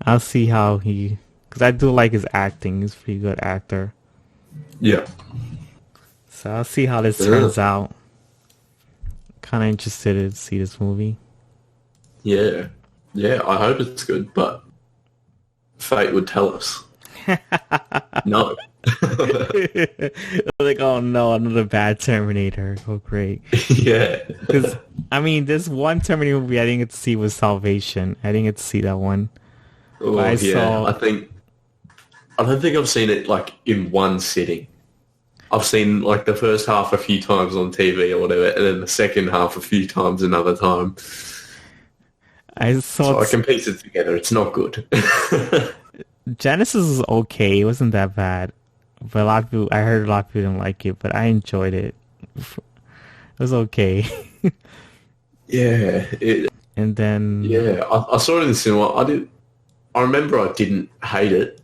I'll see how because I do like his acting. He's a pretty good actor. Yeah. So I'll see how this turns out. Kind of interested to see this movie. Yeah. Yeah, I hope it's good, but fate would tell us. No. Like, oh no, another bad Terminator. Oh great. Yeah. Because this one Terminator movie I didn't get to see was Salvation. I didn't get to see that one. Oh yeah. I don't think I've seen it like in one sitting. I've seen like the first half a few times on TV or whatever, and then the second half a few times another time. So I can piece it together. It's not good. Genesis is okay. It wasn't that bad. But I heard a lot of people didn't like it, but I enjoyed it. It was okay. Yeah. And then... Yeah, I saw it in the cinema. I remember I didn't hate it.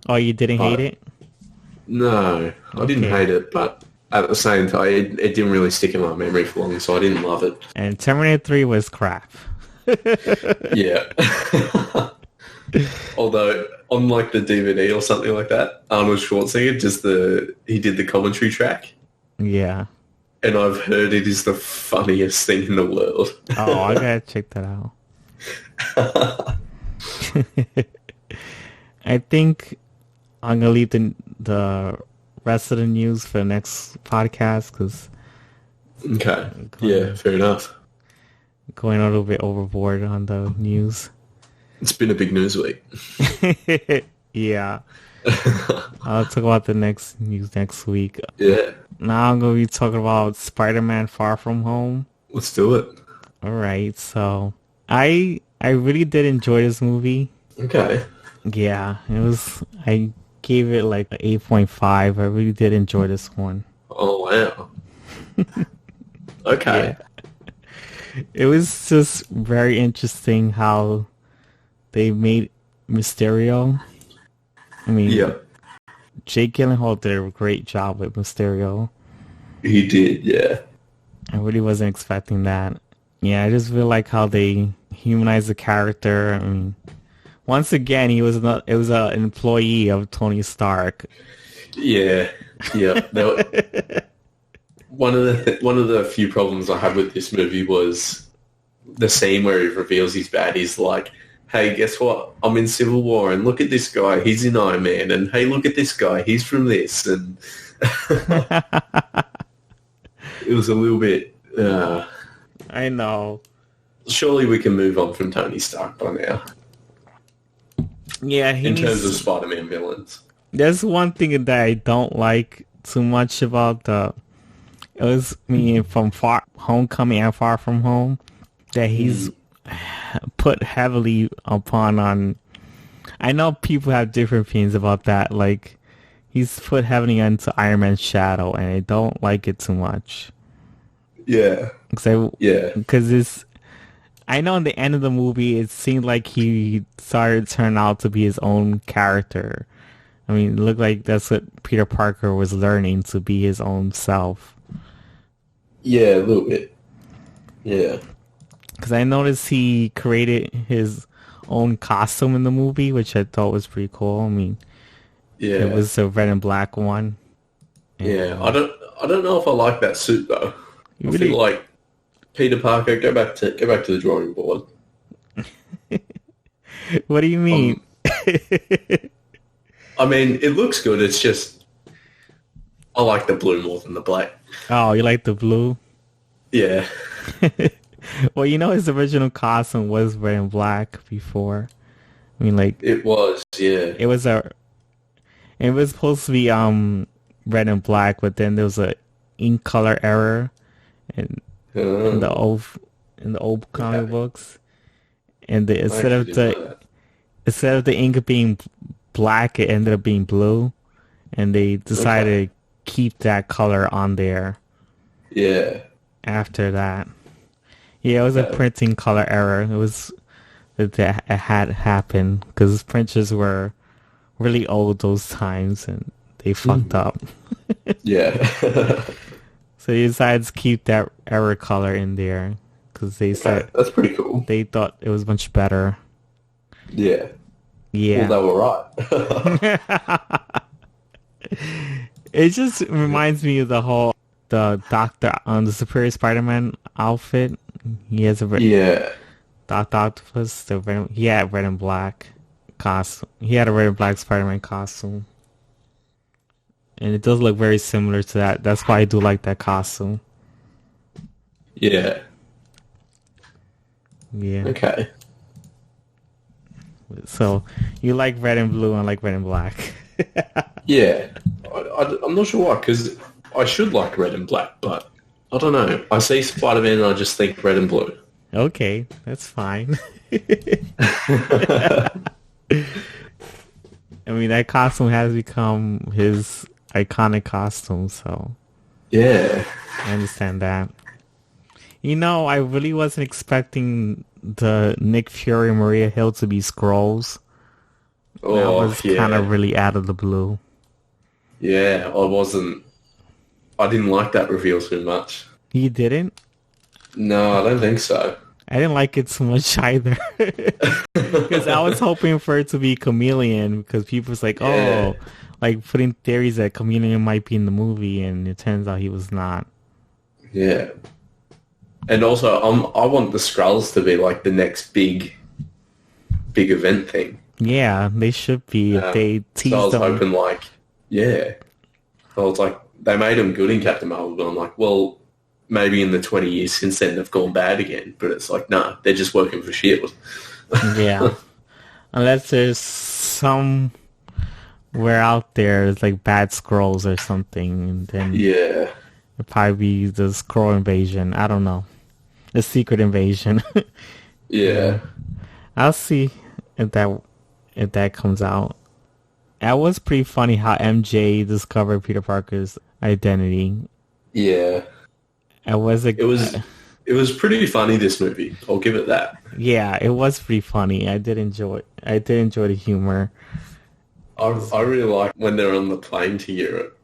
Oh, you didn't hate it? No, I didn't hate it, but at the same time, it didn't really stick in my memory for long, so I didn't love it. And Terminator 3 was crap. Yeah. Although, on like the DVD or something like that, Arnold Schwarzenegger, he did the commentary track. Yeah. And I've heard it is the funniest thing in the world. Oh, I gotta check that out. I think I'm gonna leave the rest of the news for the next podcast, because... Okay. Yeah, fair enough. Going a little bit overboard on the news. It's been a big news week. Yeah. I'll talk about the next news next week. Yeah. Now I'm going to be talking about Spider-Man Far From Home. Let's do it. All right. So I really did enjoy this movie. Okay. Yeah. I gave it like an 8.5. I really did enjoy this one. Oh, wow. Okay. Yeah. It was just very interesting how they made Mysterio. Yeah. Jake Gyllenhaal did a great job with Mysterio. He did, yeah. I really wasn't expecting that. Yeah, I just feel like how they humanized the character. Once again, it was an employee of Tony Stark. Yeah, yeah. One of the few problems I had with this movie was the scene where he reveals he's bad. He's like, hey, guess what? I'm in Civil War, and look at this guy. He's in Iron Man, and hey, look at this guy. He's from this, and it was a little bit. I know. Surely we can move on from Tony Stark by now. Yeah, in terms of Spider-Man villains. There's one thing that I don't like too much about the. It was me from Homecoming and Far From Home that he's put heavily upon on. I know people have different opinions about that. Like he's put heavily into Iron Man's shadow, and I don't like it too much. Yeah. Because it's. I know in the end of the movie, it seemed like he started to turn out to be his own character. I mean, it looked like that's what Peter Parker was learning, to be his own self. Yeah, a little bit. Yeah. Because I noticed he created his own costume in the movie, which I thought was pretty cool. I mean, it was a red and black one. Yeah, I don't know if I like that suit though. I feel like Peter Parker, go back to the drawing board. What do you mean? I mean, it looks good. It's just I like the blue more than the black. Oh, you like the blue? Yeah. Well, you know his original costume was red and black before. I mean, like it was, yeah. It was supposed to be red and black, but then there was a ink color error in the old comic books, and instead of the ink being black, it ended up being blue, and they decided to keep that color on there. Yeah. After that, it was a printing color error. It had happened because printers were really old those times, and they fucked up. Yeah. So they decided to keep that error color in there because they said that's pretty cool. They thought it was much better. Yeah. Yeah. Well, they were right. It just reminds me of the Doctor on the Superior Spider-Man outfit. He has a Dr. Octopus. He had red and black costume. He had a red and black Spider-Man costume. And it does look very similar to that. That's why I do like that costume. Yeah. Yeah. Okay. So, you like red and blue and like red and black. Yeah. I'm not sure why, because I should like red and black, but I don't know. I see Spider-Man and I just think red and blue. Okay, that's fine. I mean, that costume has become his iconic costume, so yeah, I understand that. You know, I really wasn't expecting the Nick Fury and Maria Hill to be Skrulls. Oh, that was kind of really out of the blue. Yeah, I didn't like that reveal too much. You didn't? No, I don't think so. I didn't like it too much either. Because I was hoping for it to be Chameleon, because people was like, oh, like putting theories that Chameleon might be in the movie, and it turns out he was not. Yeah. And also, I want the Skrulls to be like the next big event thing. Yeah, they should be. If they tease them. So I was hoping like, I was like, they made them good in Captain Marvel, but I'm like, well, maybe in the 20 years since then they've gone bad again. But it's like, no, they're just working for S.H.I.E.L.D. Yeah. Unless there's somewhere out there, it's like bad Skrulls or something, and then it'll probably be the Skrull invasion. I don't know. The secret invasion. Yeah. I'll see if that comes out. That was pretty funny how MJ discovered Peter Parker's identity. Yeah. It was pretty funny, this movie. I'll give it that. Yeah, it was pretty funny. I did enjoy the humor. I really like when they're on the plane to Europe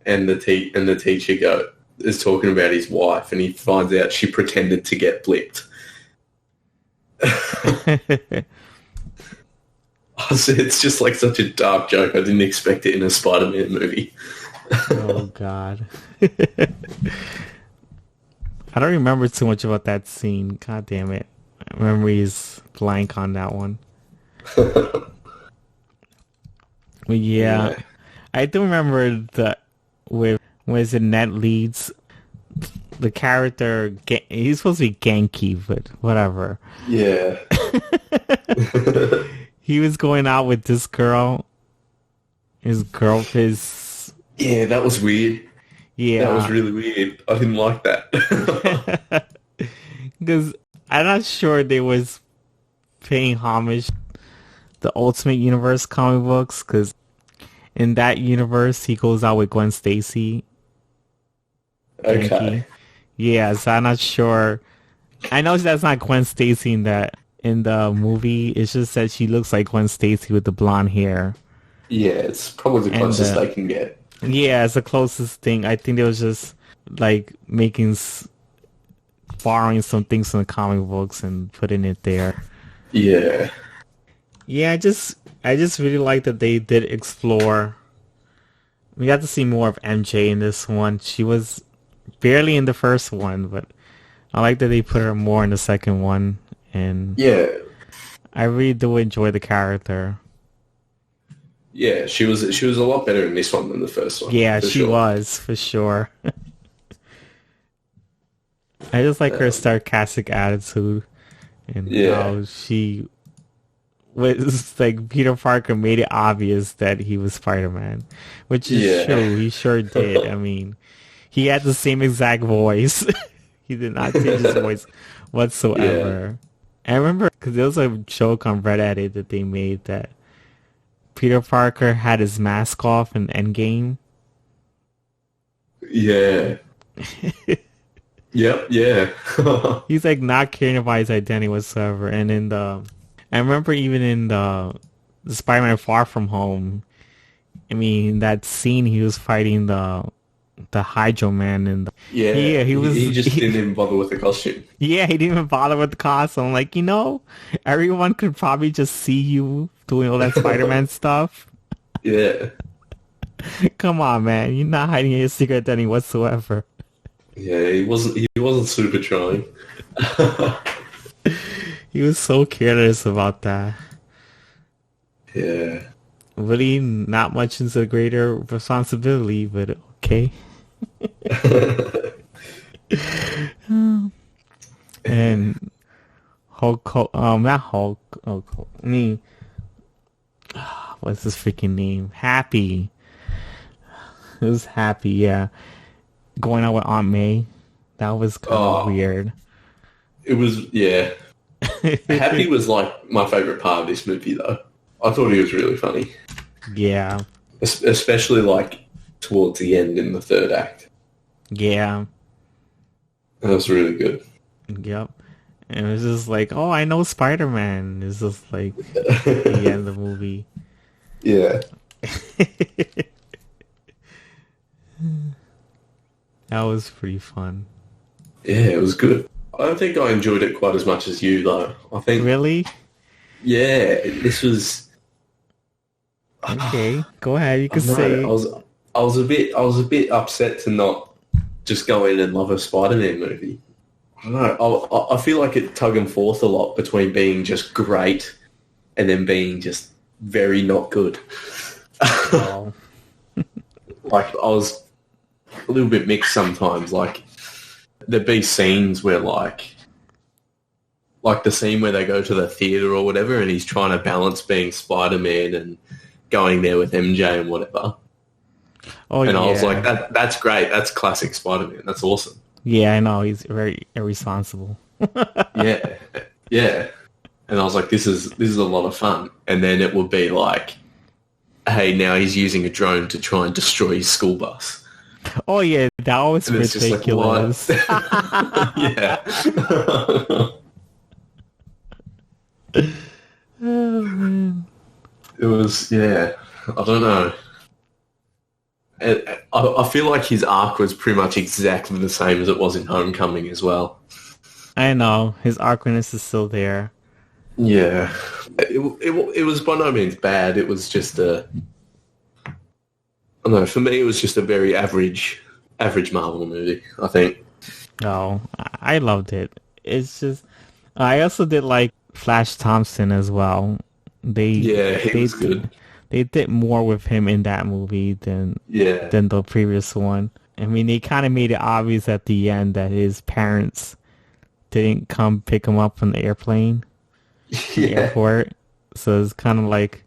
and the teacher is talking about his wife, and he finds out she pretended to get blipped. It's just like such a dark joke. I didn't expect it in a Spider-Man movie. Oh, God. I don't remember too much about that scene. God damn it. My memory is blank on that one. But yeah. I do remember when Ned Leeds, the character, he's supposed to be Genki, but whatever. Yeah. He was going out with this girl. His Yeah, that was weird. Yeah. That was really weird. I didn't like that. Because I'm not sure they was paying homage to the Ultimate Universe comic books, because in that universe he goes out with Gwen Stacy. Okay. Yeah, so I'm not sure. I know that's not Gwen Stacy in the movie. It's just that she looks like Gwen Stacy with the blonde hair. Yeah, it's probably the closest they can get. Yeah, it's the closest thing. I think they was just like borrowing some things from the comic books and putting it there. Yeah. Yeah, I just really like that they did explore. We got to see more of MJ in this one. She was barely in the first one, but I like that they put her more in the second one. And yeah, I really do enjoy the character. Yeah, she was a lot better in this one than the first one. Yeah, she was, for sure. I just like her sarcastic attitude and how she was like, Peter Parker made it obvious that he was Spider-Man, which is true. He sure did. I mean, he had the same exact voice. He did not change his voice whatsoever. I remember because there was a joke on Reddit that they made that Peter Parker had his mask off in Endgame. Yeah. Yep, yeah. He's like not caring about his identity whatsoever. And in I remember even in the Spider-Man Far From Home, I mean, that scene he was fighting the Hydro Man and he just didn't even bother with the costume. Yeah, he didn't even bother with the costume. Like, everyone could probably just see you doing all that Spider-Man stuff. Yeah. Come on, man. You're not hiding your secret identity whatsoever. Yeah, he wasn't super trying. He was so careless about that. Yeah. Really not much into greater responsibility, but okay. And not Hulk. What's his freaking name? Happy. It was Happy, yeah. Going out with Aunt May. That was kind of weird. It was, yeah. Happy was like my favorite part of this movie, though. I thought he was really funny. Yeah. Especially like towards the end in the third act. Yeah. That was really good. Yep. And it was just like, oh, I know Spider-Man. It's just like the end of the movie. Yeah. That was pretty fun. Yeah, it was good. I don't think I enjoyed it quite as much as you, though. I think. Really? Yeah, this was. Okay, go ahead. You can say. I was a bit upset to not just go in and love a Spider-Man movie. I don't know. I feel like it tug and forth a lot between being just great and then being just very not good. Oh. Like, I was a little bit mixed sometimes. Like, there'd be scenes where, like the scene where they go to the theater or whatever, and he's trying to balance being Spider-Man and going there with MJ and whatever. Oh, and yeah. I was like, that's great. That's classic Spider-Man. That's awesome. Yeah, I know. He's very irresponsible. Yeah. And I was like, this is a lot of fun. And then it would be like, hey, now he's using a drone to try and destroy his school bus. Oh, yeah. That was ridiculous. Like, yeah. Oh, man. It was, yeah. I don't know. I feel like his arc was pretty much exactly the same as it was in Homecoming as well. I know. His awkwardness is still there. Yeah. It was by no means bad. It was just I don't know, for me it was just a very average Marvel movie, I think. Oh, I loved it. It's just... I also did like Flash Thompson as well. He was good. They did more with him in that movie than the previous one. I mean, they kind of made it obvious at the end that his parents didn't come pick him up from the airplane, the airport. So it's kind of like,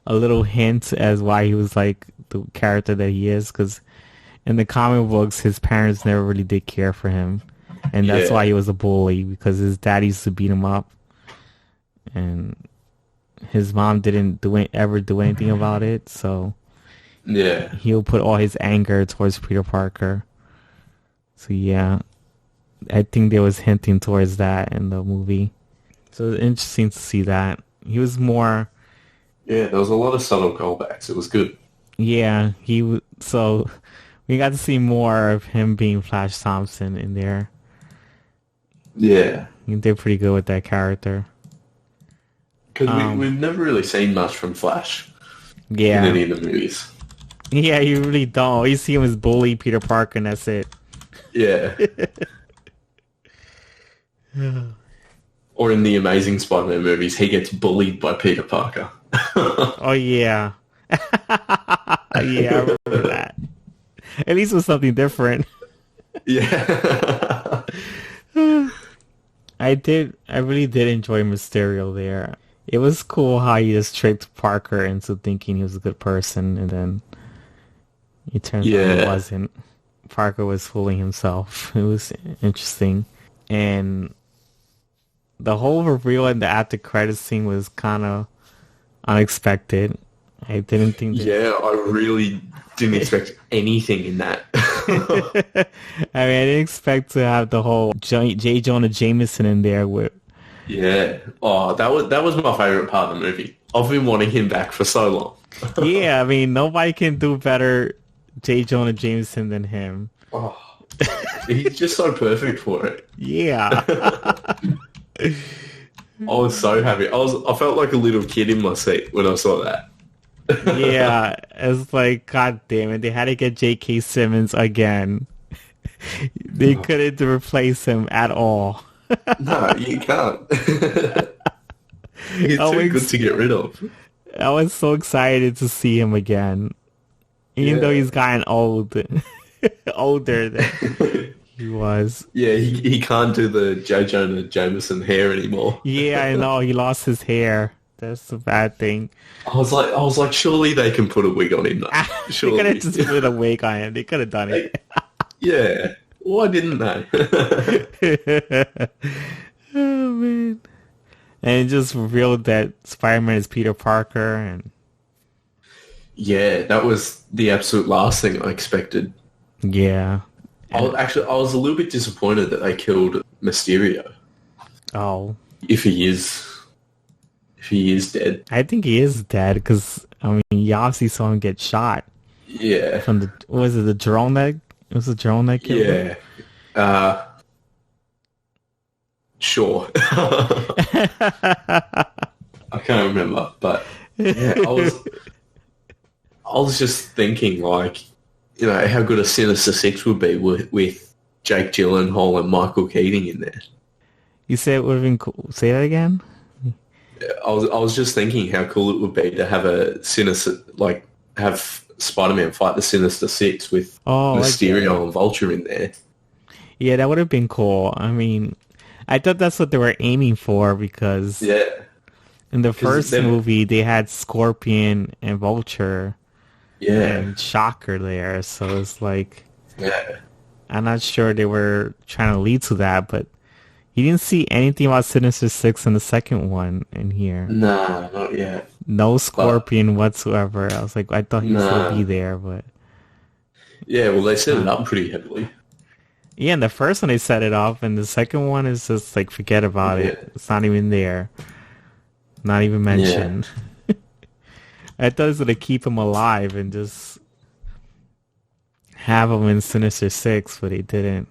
a little hint as why he was like the character that he is, because in the comic books, his parents never really did care for him, and that's why he was a bully, because his dad used to beat him up, and his mom didn't ever do anything about it, so Yeah. he'll put all his anger towards Peter Parker. So yeah, I think there was hinting towards that in the movie. So it's interesting to see that. He was more... Yeah, there was a lot of subtle callbacks. It was good. Yeah, so we got to see more of him being Flash Thompson in there. Yeah. He did pretty good with that character. Because we've never really seen much from Flash Yeah. in any of the movies. Yeah, you really don't. You see him as bully Peter Parker, and that's it. Yeah. Or in the Amazing Spider-Man movies, he gets bullied by Peter Parker. Oh, yeah. Yeah, I remember that. At least it was something different. Yeah. I really did enjoy Mysterio there. It was cool how he just tricked Parker into thinking he was a good person, and then it turns out he wasn't. Parker was fooling himself. It was interesting. And the whole reveal in the after credits scene was kind of unexpected. I didn't think that... Yeah, I really didn't expect anything in that. I mean, I didn't expect to have the whole J. Jonah Jameson in there with... Yeah. Oh, that was my favorite part of the movie. I've been wanting him back for so long. Yeah, I mean, nobody can do better J. Jonah Jameson than him. Oh, he's just so perfect for it. Yeah. I was so happy. I felt like a little kid in my seat when I saw that. Yeah, it's like, god damn it, they had to get J.K. Simmons again. They couldn't replace him at all. No, you can't. He's too good to get rid of. I was so excited to see him again. Even though he's gotten older than he was. Yeah, he can't do the J. Jonah Jameson hair anymore. Yeah, I know. He lost his hair. That's the bad thing. I was like, surely they can put a wig on him. Though. They could have just put a wig on him. They could have done it. Yeah. Why didn't they? Oh, man. And it just revealed that Spider-Man is Peter Parker. And yeah, that was the absolute last thing I expected. yeah. I was a little bit disappointed that they killed Mysterio. Oh. If he is dead. I think he is dead because, I mean, you obviously saw him get shot. Yeah. From the drone that... It was the drone that killed him? Yeah. Sure. I can't remember, but yeah, I was just thinking, like, you know, how good a Sinister Six would be with Jake Gyllenhaal and Michael Keaton in there. You said it would have been cool. Say that again? I was just thinking how cool it would be to have have Spider-Man fight the Sinister Six with Mysterio and Vulture in there. Yeah, that would have been cool. I mean, I thought that's what they were aiming for because in the first movie they had Scorpion and Vulture and Shocker there, so it's like I'm not sure they were trying to lead to that, but you didn't see anything about Sinister Six in the second one in here. Nah, not yet. No Scorpion whatsoever. I was like, I thought he'd still be there, but... Yeah, well, they set it up pretty heavily. Yeah, and the first one they set it up, and the second one is just like, forget about it. It's not even there. Not even mentioned. Yeah. I thought it was going to keep him alive and just have him in Sinister Six, but they didn't.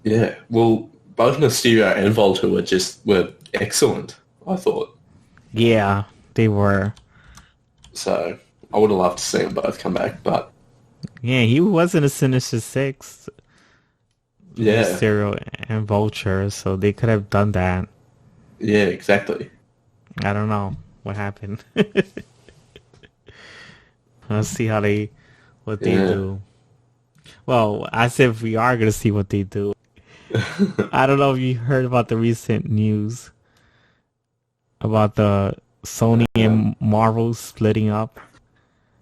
Yeah, well... Both Mysterio and Vulture were excellent, I thought. Yeah, they were. So, I would have loved to see them both come back, but... Yeah, he wasn't a Sinister Six. Yeah. Mysterio and Vulture, so they could have done that. Yeah, exactly. I don't know what happened. Let's see what they do. Well, as if we are going to see what they do. I don't know if you heard about the recent news about the Sony and Marvel splitting up.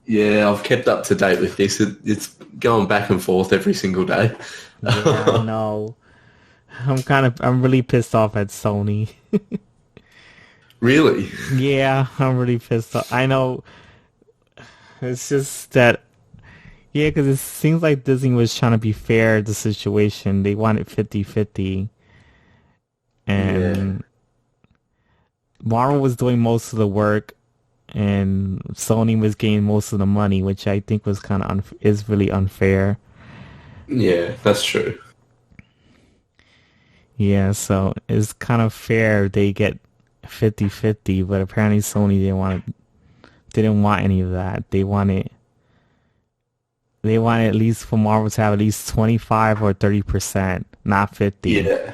Yeah, I've kept up to date with this. It's going back and forth every single day. Yeah, I know. I'm really pissed off at Sony. Really? Yeah, I'm really pissed off. I know. It's just that, yeah, because it seems like Disney was trying to be fair to the situation. They wanted 50-50. And Marvel was doing most of the work, and Sony was getting most of the money, which I think was kind of is really unfair. Yeah, that's true. Yeah, so it's kind of fair they get 50-50, but apparently Sony didn't want any of that. They wanted at least for Marvel to have at least 25 or 30%, not 50. Yeah.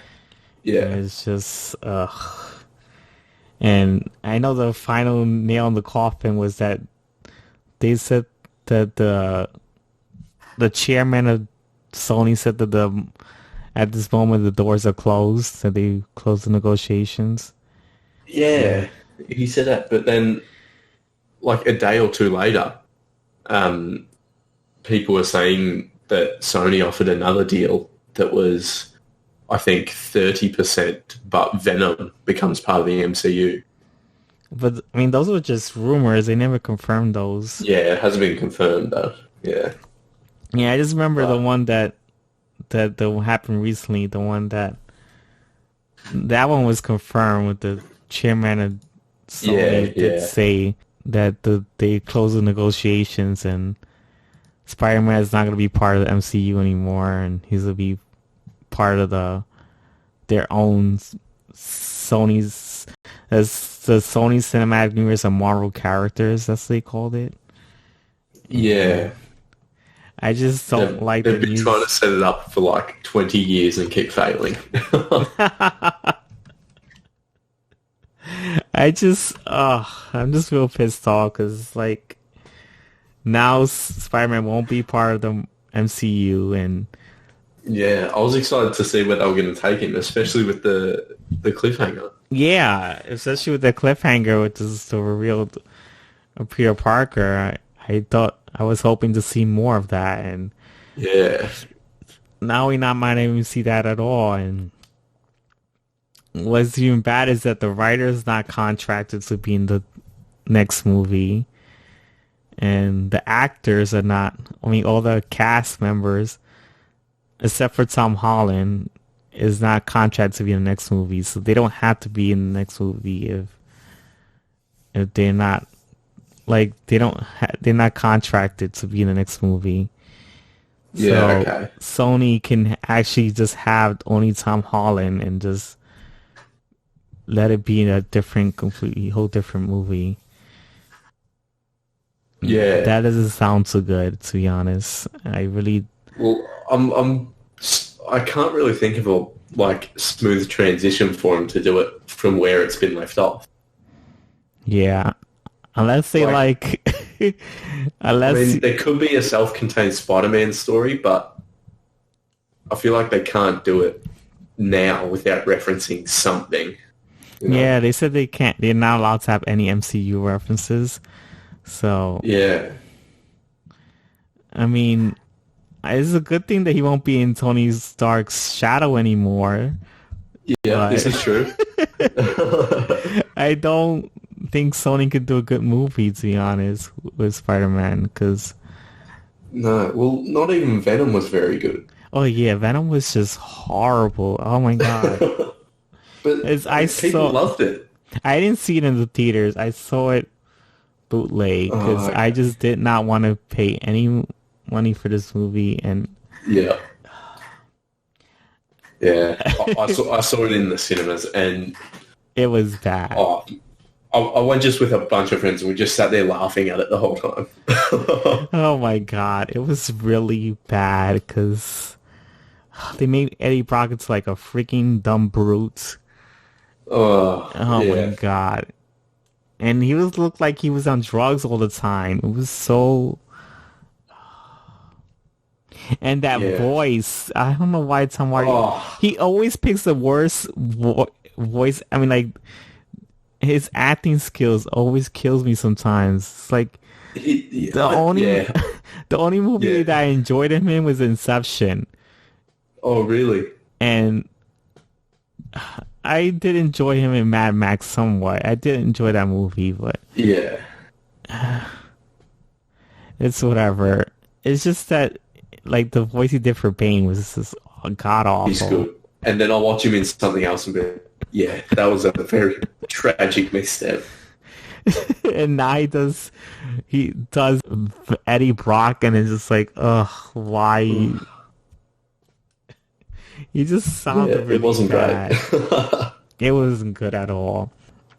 Yeah. And it's just and I know the final nail in the coffin was that they said that the chairman of Sony said that at this moment the doors are closed, that they closed the negotiations. Yeah, he said that, but then like a day or two later, people were saying that Sony offered another deal that was, I think, 30%, but Venom becomes part of the MCU. But I mean, those were just rumors. They never confirmed those. Yeah, it hasn't been confirmed though. Yeah. Yeah, I just remember the one that happened recently. The one that one was confirmed with the chairman of Sony did say that they closed the negotiations and Spider-Man is not going to be part of the MCU anymore, and he's going to be part of their own Sony's as the Sony Cinematic Universe of Marvel characters. That's what they called it. Yeah. I just don't like they've been trying to set it up for like 20 years and keep failing. I'm just real pissed off because like now Spider-Man won't be part of the MCU, and yeah, I was excited to see where they were going to take him, especially with the cliffhanger. Yeah, especially with the cliffhanger, which is the reveal of Peter Parker. I thought I was hoping to see more of that, and yeah, now we might even see that at all. And what's even bad is that the writer's not contracted to be in the next movie, and the actors are not. I mean, all the cast members, except for Tom Holland, is not contracted to be in the next movie, so they don't have to be in the next movie if they're not. Like they're not contracted to be in the next movie. Yeah, so okay. Sony can actually just have only Tom Holland and just let it be in a completely whole different movie. Yeah, that doesn't sound so good, to be honest. I can't really think of a smooth transition for him to do it from where it's been left off. Yeah. Unless they there could be a self-contained Spider-Man story, but I feel like they can't do it now without referencing something. You know? Yeah, they said they can't. They're not allowed to have any MCU references. So yeah, I mean, it's a good thing that he won't be in Tony Stark's shadow anymore. Yeah, this is true. I don't think Sony could do a good movie, to be honest, with Spider-Man, because no, well, not even Venom was very good. Oh yeah, Venom was just horrible. Oh my god! But people loved it. I didn't see it in the theaters. I saw it bootleg because I just did not want to pay any money for this movie, and yeah. I saw it in the cinemas, and it was bad. I went just with a bunch of friends, and we just sat there laughing at it the whole time. Oh my god, it was really bad because they made Eddie Brockett like a freaking dumb brute. Oh my god. And he looked like he was on drugs all the time. It was so... And that voice, I don't know why Tom Hardy... He always picks the worst voice. I mean, like, his acting skills always kills me sometimes. It's like the only the only movie that I enjoyed him in was Inception. Oh, really? And I did enjoy him in Mad Max somewhat. I did enjoy that movie, but yeah, it's whatever. It's just that, like, the voice he did for Bane was just god awful. He's good. And then I'll watch him in something else and be, yeah, that was a very tragic misstep. And now he does Eddie Brock, and it's just like, ugh, why? He just sounded really it wasn't bad. great. It wasn't good at all.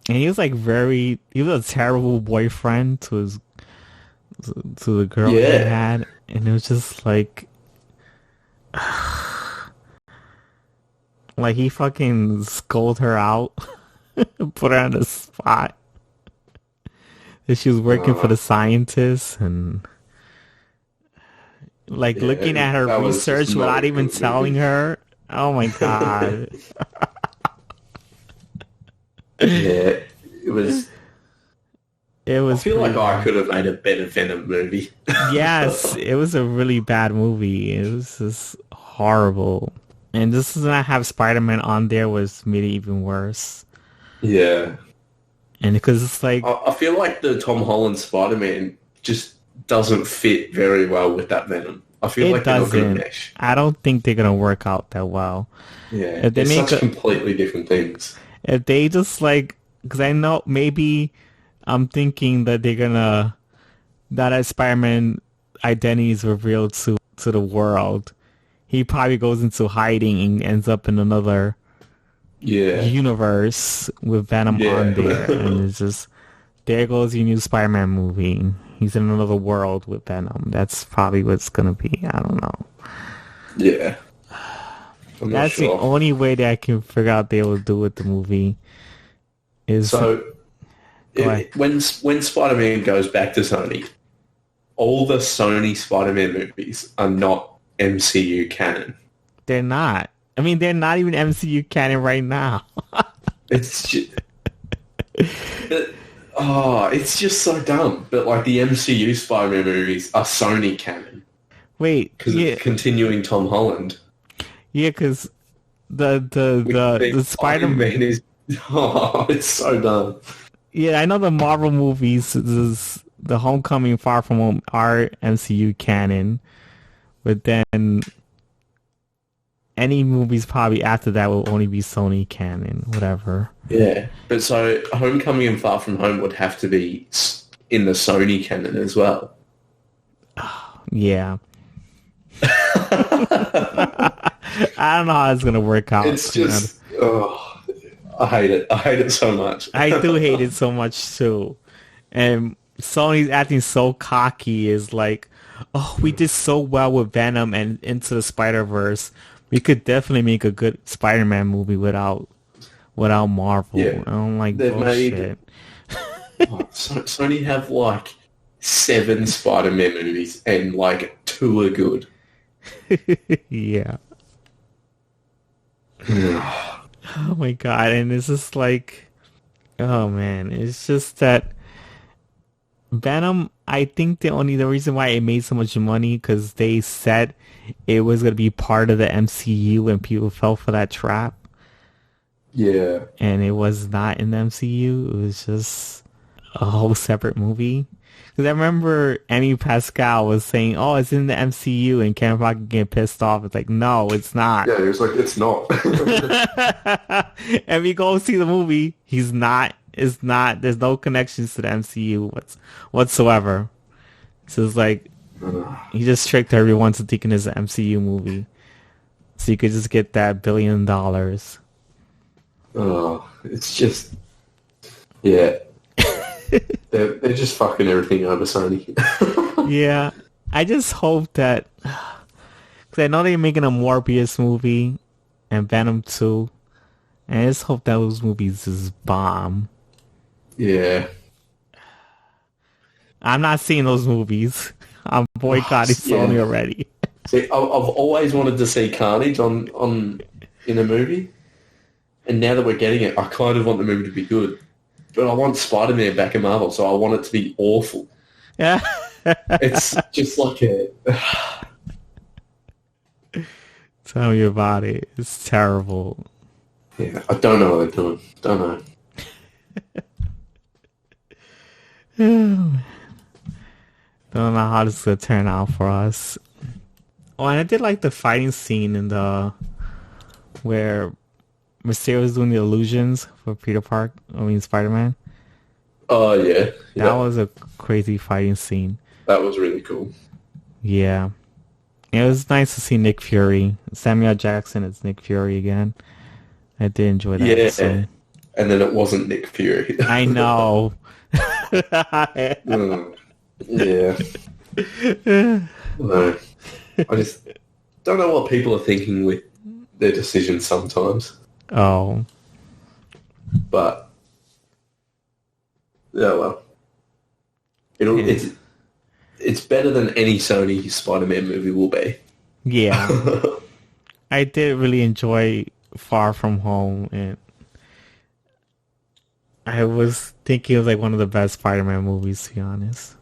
And he was like he was a terrible boyfriend to the girl he had, and it was just like he fucking scolded her out, put her on the spot. That she was working for the scientists, and like looking at her research without even telling her. Oh my god. Yeah, it was. I feel like bad. I could have made a better Venom movie. Yes, it was a really bad movie. It was just horrible. And this does not have Spider-Man on there was made it even worse. Yeah. And because it's like... I feel like the Tom Holland Spider-Man just doesn't fit very well with that Venom. I feel like they're not going to mesh. I don't think they're going to work out that well. Yeah, they're such completely different things. If they just like... Because I know maybe I'm thinking that they're going to... That Spider-Man identity is revealed to the world. He probably goes into hiding and ends up in another universe with Venom on there. And it's just, there goes your new Spider-Man movie. He's in another world with Venom. That's probably what it's going to be. I don't know. Yeah. That's the only way that I can figure out they will do with the movie. Is when Spider-Man goes back to Sony, all the Sony Spider-Man movies are not MCU canon. They're not. I mean, they're not even MCU canon right now. It's just... it's just so dumb. But, like, the MCU Spider-Man movies are Sony canon. Wait. Because it's continuing Tom Holland. Yeah, because the Spider-Man... is... Oh, it's so dumb. Yeah, I know the Marvel movies, the Homecoming, Far From Home are MCU canon. But then any movies probably after that will only be Sony canon, whatever. Yeah, but so Homecoming and Far From Home would have to be in the Sony canon as well. Yeah. I don't know how it's going to work out. It's just, I hate it. I hate it so much. I do hate it so much too. And Sony's acting so cocky is like, oh, we did so well with Venom and Into the Spider-Verse. We could definitely make a good Spider-Man movie without Marvel. Yeah. I don't like bullshit. Sony have like 7 Spider-Man movies and like 2 are good. Yeah. Oh my god, and it's just like, oh man, it's just that Venom, I think the reason why it made so much money because they said it was going to be part of the MCU and people fell for that trap. Yeah. And it was not in the MCU. It was just a whole separate movie. Because I remember Amy Pascal was saying, oh, it's in the MCU, and Kevin Feige getting pissed off. It's like, no, it's not. Yeah, he was like, it's not. And we go see the movie. He's not. It's not. There's no connections to the MCU whatsoever. So it's like, he just tricked everyone to thinking it's an MCU movie. So you could just get that $1 billion. Oh, it's just... Yeah. They're just fucking everything over Sony. Yeah. I just hope that... Because I know they're making a Morbius movie and Venom 2. And I just hope that those movies just bomb. Yeah. I'm not seeing those movies. I'm boycotting Sony already. See, I've always wanted to see Carnage in a movie. And now that we're getting it, I kind of want the movie to be good. but I want Spider-Man back in Marvel, so I want it to be awful. Yeah. It's just like a... Tell me about it. It's terrible. Yeah, I don't know what they're doing. Don't know. Don't know how this is going to turn out for us. Oh, and I did like the fighting scene in the... where Mysterio was doing the illusions for Spider-Man. Oh, yeah. That was a crazy fighting scene. That was really cool. Yeah. It was nice to see Nick Fury. Samuel Jackson as Nick Fury again. I did enjoy that. Yeah. Scene. And then it wasn't Nick Fury. I know. Yeah. No. I just don't know what people are thinking with their decisions sometimes. Oh. But yeah, well. It's better than any Sony Spider-Man movie will be. Yeah. I did really enjoy Far From Home, and I was thinking it was like one of the best Spider-Man movies, to be honest.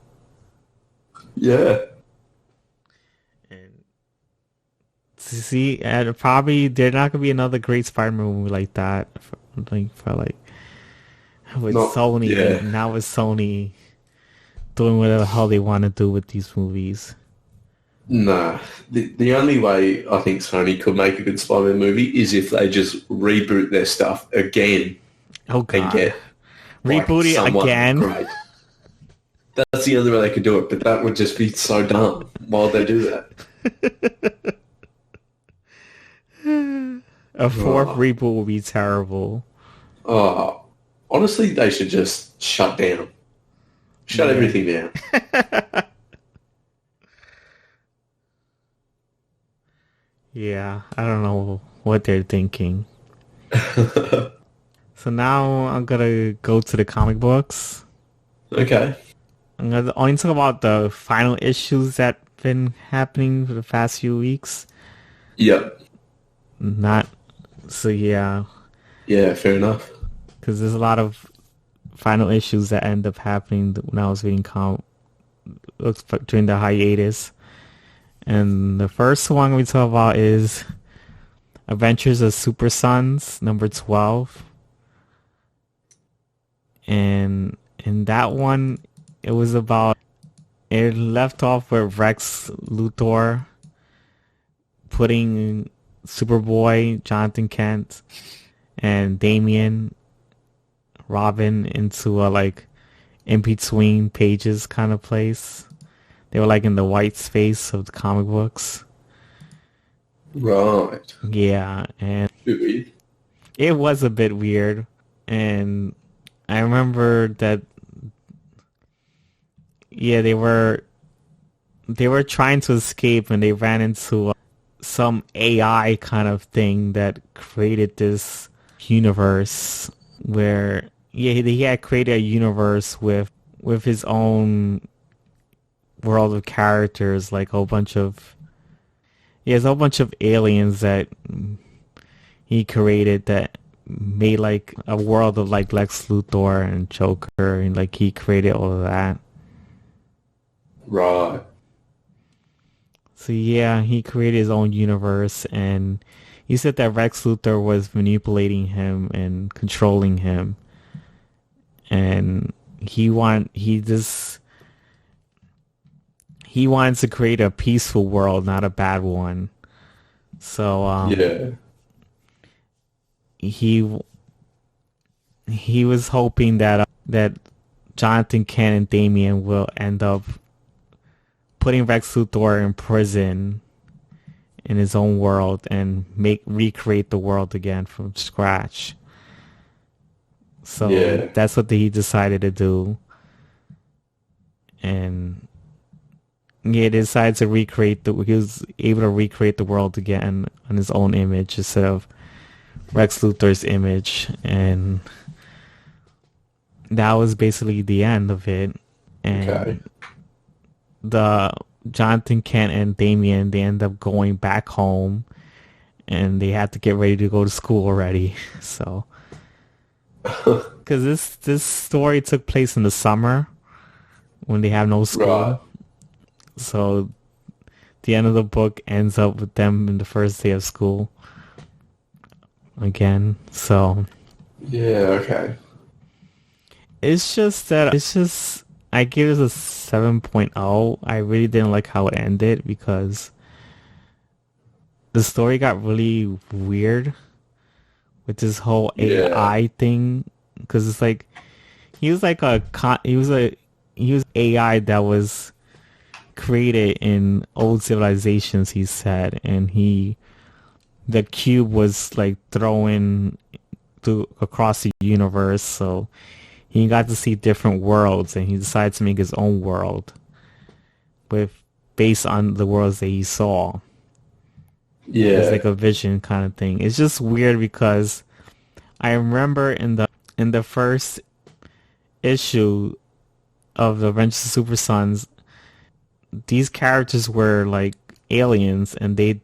Yeah. And to see, and probably there's not gonna be another great Spider-Man movie like that. With Sony, yeah. now with Sony doing whatever the hell they want to do with these movies. Nah. The only way I think Sony could make a good Spider-Man movie is if they just reboot their stuff again. Oh god. And get reboot it again? Great. That's the only way they could do it, but that would just be so dumb. Why would they do that? A fourth reboot would be terrible. Honestly, they should just shut down. Shut everything down. Yeah, I don't know what they're thinking. So now I'm gonna go to the comic books. Okay. I'm gonna only talk about the final issues that been happening for the past few weeks. Yep. Yeah, fair enough. because there's a lot of final issues that end up happening when I was reading during the hiatus. And the first one we talk about is Adventures of Super Sons, number 12. And in that one, it left off with Rex Luthor putting Superboy, Jonathan Kent, and Damian Robin into a in between pages kind of place. They were in the white space of the comic books. Right. Yeah, and Weird. it was a bit weird. And I remember that they were trying to escape, and they ran into some AI kind of thing that created this universe where he had created a universe with his own world of characters, there's a whole bunch of aliens that he created that made a world of Lex Luthor and Joker, and he created all of that. Right. So yeah, he created his own universe, and he said that Rex Luthor was manipulating him and controlling him, and he wanted to create a peaceful world, not a bad one. So he was hoping that Jonathan Kent and Damian will end up putting Rex Luthor in prison in his own world and recreate the world again from scratch. So that's what he decided to do. And he decided to he was able to recreate the world again on his own image instead of Rex Luthor's image. And that was basically the end of it. And the Jonathan Kent and Damian, they end up going back home, and they had to get ready to go to school already. So because this story took place in the summer when they have no Right. school. So the end of the book ends up with them in the first day of school again. So Yeah, okay. it's just I gave it a 7.0. I really didn't like how it ended because the story got really weird with this whole Yeah. AI thing because it's like he was like he was AI that was created in old civilizations, he said, and the cube was like thrown across the universe, so he got to see different worlds, and he decided to make his own world with based on the worlds that he saw. It's Yeah. like a vision kind of thing. It's just weird because I remember in the first issue of the Adventures of Super Sons, these characters were like aliens, and they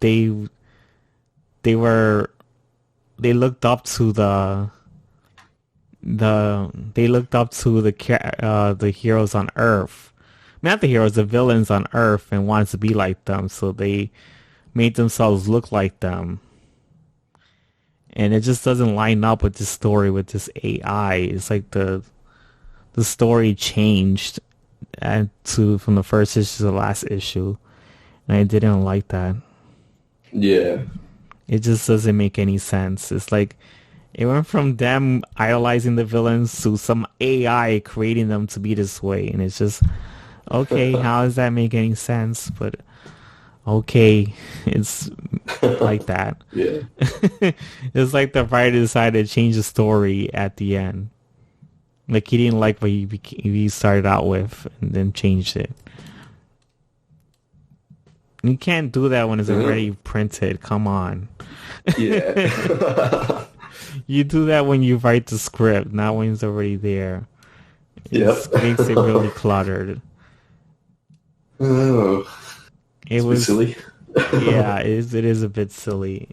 they were they looked up to they looked up to the heroes on Earth. Not the heroes, the villains on Earth, and wanted to be like them, so they made themselves look like them. And it just doesn't line up with this story with this AI. It's like the story changed from the first issue to the last issue, and I didn't like that. Yeah. It just doesn't make any sense. It's like it went from them idolizing the villains to some AI creating them to be this way, and it's just okay. How does that make any sense? But okay, it's like that. Yeah. It's like the writer decided to change the story at the end. Like he didn't like what he started out with, and then changed it. You can't do that when it's already printed. Come on. Yeah. You do that when you write the script, not when it's already there. Yep. It makes it really cluttered. Oh, It it's a bit was, silly. yeah, it is a bit silly.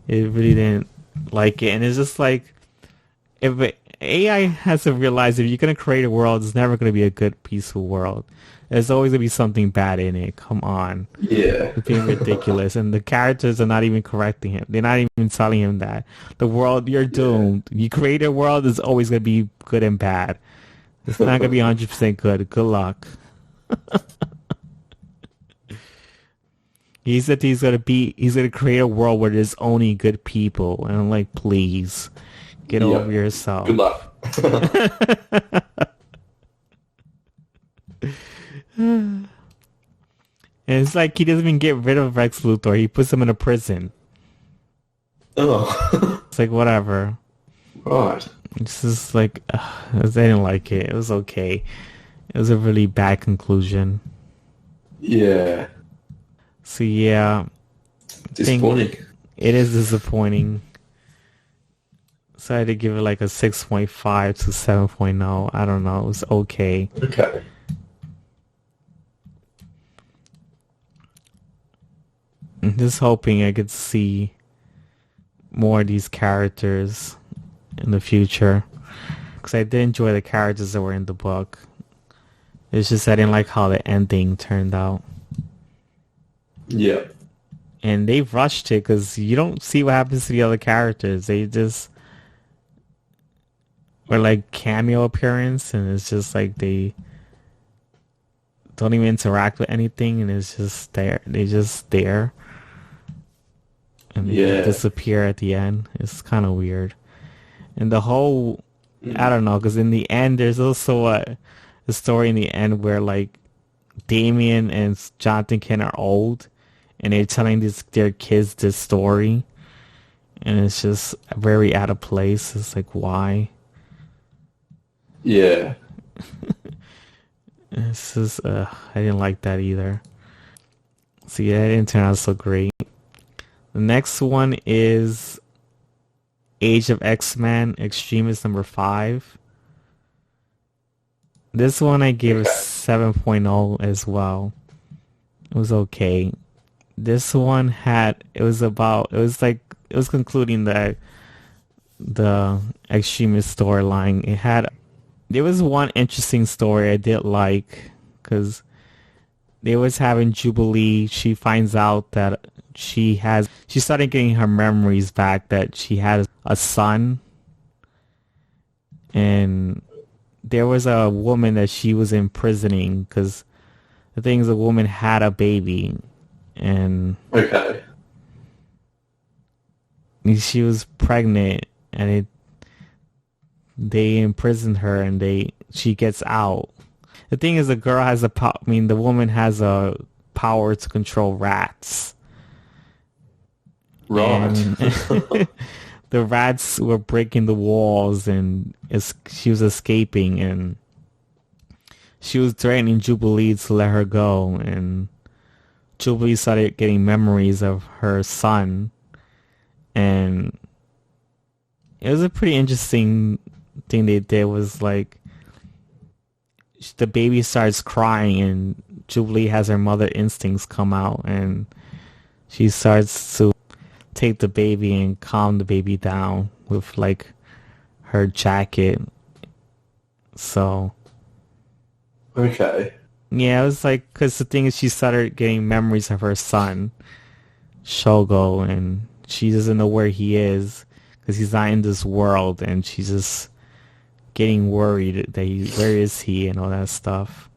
It really didn't like it, and it's just like AI has to realize if you're gonna create a world, it's never gonna be a good, peaceful world. There's always gonna be something bad in it. Come on. Yeah. It's being ridiculous, and the characters are not even correcting him. They're not even telling him that the world you're doomed. You create a world is always gonna be good and bad. It's not gonna be 100% good. Good luck. He said he's gonna create a world where there's only good people, and I'm like, please get Yeah. over yourself. Good luck. And it's like he doesn't even get rid of Rex Luthor. He puts him in a prison. Oh. It's like whatever. Right. It's just like I didn't like it. It was okay. It was a really bad conclusion. Yeah. So yeah, Disappointing. it is disappointing. So I had to give it like a 6.5 to 7.0. I don't know. It was okay. Okay. I'm just hoping I could see more of these characters in the future. Because I did enjoy the characters that were in the book. It's just I didn't like how the ending turned out. Yeah. And they rushed it because you don't see what happens to the other characters. They just were like cameo appearance, and it's just like they don't even interact with anything, and it's just there. They just there. And they disappear at the end. It's kind of weird. And the whole, I don't know, because in the end, there's also a story in the end where like Damien and Jonathan Kent are old, and they're telling their kids this story, and it's just very out of place. It's like, why? Yeah. It's just, I didn't like that either. So yeah, it didn't turn out so great. The next one is Age of X-Men Extremist number 5. This one I gave a 7.0 as well. It was okay. This one it was concluding the Extremist storyline. There was one interesting story I did like, because they was having Jubilee. She finds out that she started getting her memories back, that she had a son, and there was a woman that she was imprisoning, because the thing is, the woman had a baby, and Okay. she was pregnant, and they imprisoned her, and she gets out. The thing is, the woman has a power to control rats. Right. And the rats were breaking the walls, and she was escaping, and she was threatening Jubilee to let her go, and Jubilee started getting memories of her son, and it was a pretty interesting thing they did. Was like, the baby starts crying, and Jubilee has her mother instincts come out, and she starts to take the baby and calm the baby down with like her jacket. So Okay. yeah, it was like, because the thing is, she started getting memories of her son Shogo, and she doesn't know where he is because he's not in this world, and she's just getting worried that where is he and all that stuff.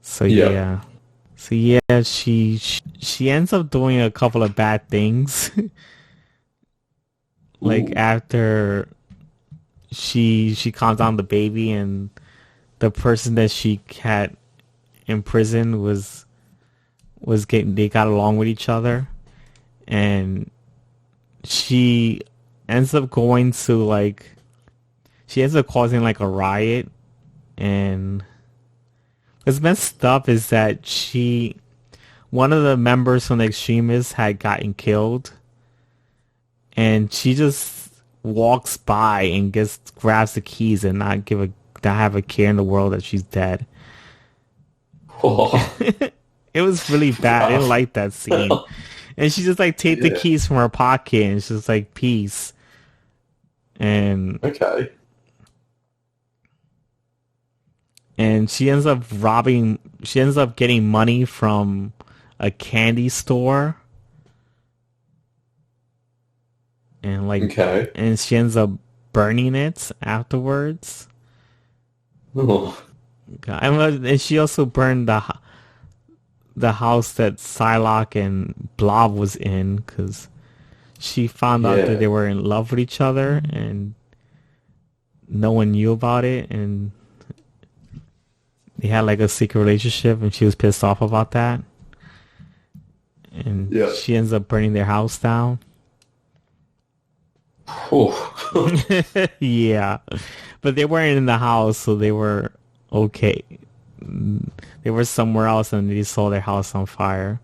So yeah. So yeah, she ends up doing a couple of bad things. Like, after she calms down the baby, and the person that she had in prison they got along with each other, and she ends up going to like, she ends up causing like a riot, and what's messed up is that one of the members from the Extremists had gotten killed, and she just walks by and grabs the keys and not have a care in the world that she's dead. Oh. It was really bad. I didn't like that scene. And she just like take the keys from her pocket, and she's just like, peace. And Okay. And she ends up getting money from a candy store. And and she ends up burning it afterwards. Oh. And she also burned the house that Psylocke and Blob was in, because she found out that they were in love with each other, and no one knew about it, and they had like a secret relationship, and she was pissed off about that. And she ends up burning their house down. Oh. Yeah. But they weren't in the house, so they were okay. They were somewhere else, and they saw their house on fire.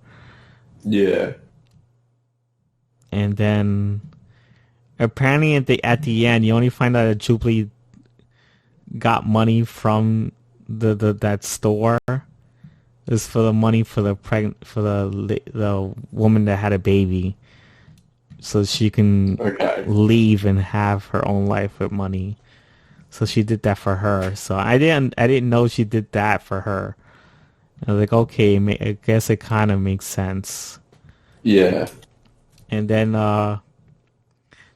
Yeah. And then apparently at the end, you only find out that Jubilee got money from that store. Is for the money for the woman that had a baby, so she can leave and have her own life with money. So she did that for her. So I didn't know she did that for her. I was like, okay, I guess it kind of makes sense. Yeah. And then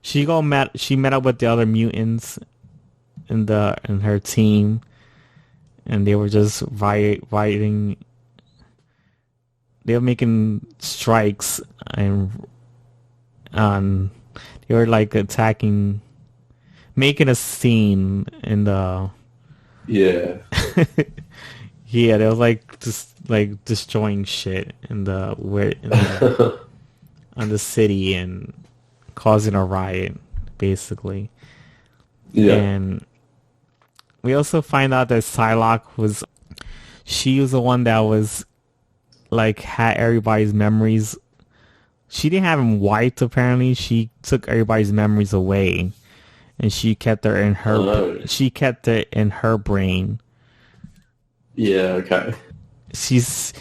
she met up with the other mutants in her team, and they were just rioting. They were making strikes, and they were like attacking, making a scene in the yeah. Yeah, they were like just like destroying shit on the city and causing a riot, basically. Yeah. And we also find out that Psylocke was the one that was like had everybody's memories. She didn't have them wiped, apparently. She took everybody's memories away, and she kept it in her. She kept it in her brain. Yeah. Okay. She said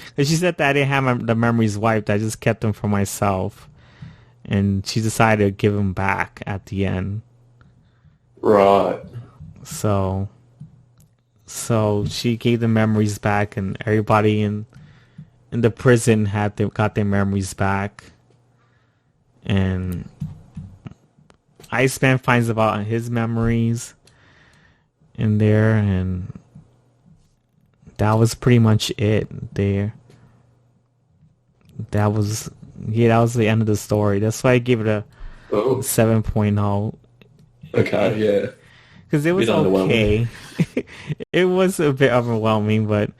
that I didn't have the memories wiped. I just kept them for myself, and she decided to give them back at the end. Right. So she gave the memories back, and everybody in the prison got their memories back. And Iceman finds about his memories in there, and that was pretty much it there. That was the end of the story. That's why I gave it a 7.0. Okay, yeah. Because it was okay. It was a bit overwhelming, but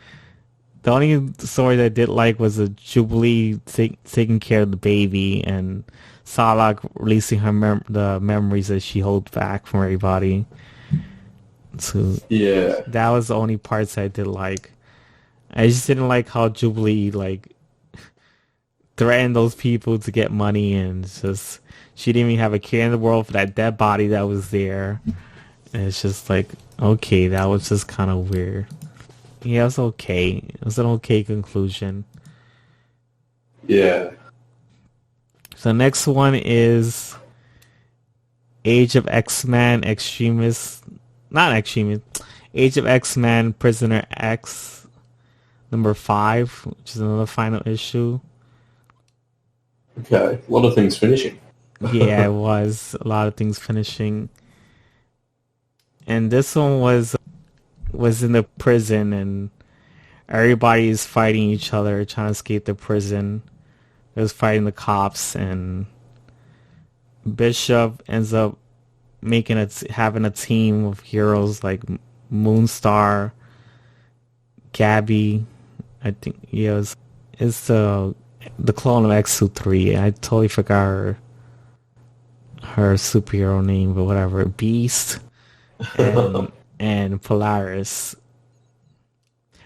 the only story that I did like was the Jubilee taking care of the baby and Salak releasing her the memories that she holds back from everybody. So yeah, that was the only parts I did like. I just didn't like how Jubilee threatened those people to get money, and just she didn't even have a care in the world for that dead body that was there. And it's just like, okay, that was just kind of weird. Yeah, it was okay. It was an okay conclusion. Yeah. So next one is Age of X-Men Extremists. Not Extremists. Age of X-Men Prisoner X number 5, which is another final issue. Okay. A lot of things finishing. Yeah, it was. A lot of things finishing. And this one was in the prison, and everybody is fighting each other, trying to escape the prison. It was fighting the cops, and Bishop ends up having a team of heroes like Moonstar, Gabby. I think it's the clone of X-3. I totally forgot her superhero name, but whatever. Beast and Polaris.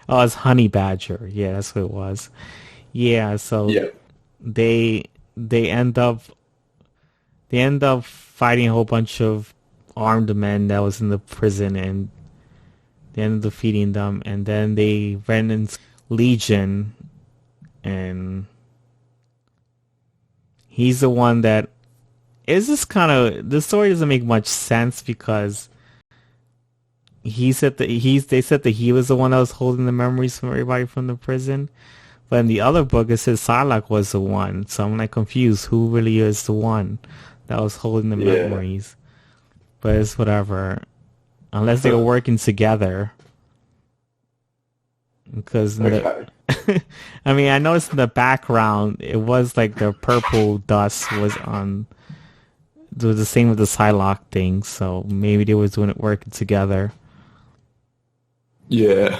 Oh, it's Honey Badger. Yeah, that's what it was. Yeah, so they end up fighting a whole bunch of armed men that was in the prison, and they end up defeating them, and then they ran into Legion, and he's the one that is just kind of, the story doesn't make much sense because they said that he was the one that was holding the memories from everybody from the prison. But in the other book, it says Psylocke was the one. So I'm like confused. Who really is the one that was holding the memories? But it's whatever. Unless they were working together. Because I mean, I noticed in the background, it was like the purple dust was the same with the Psylocke thing. So maybe they was doing it working together. Yeah.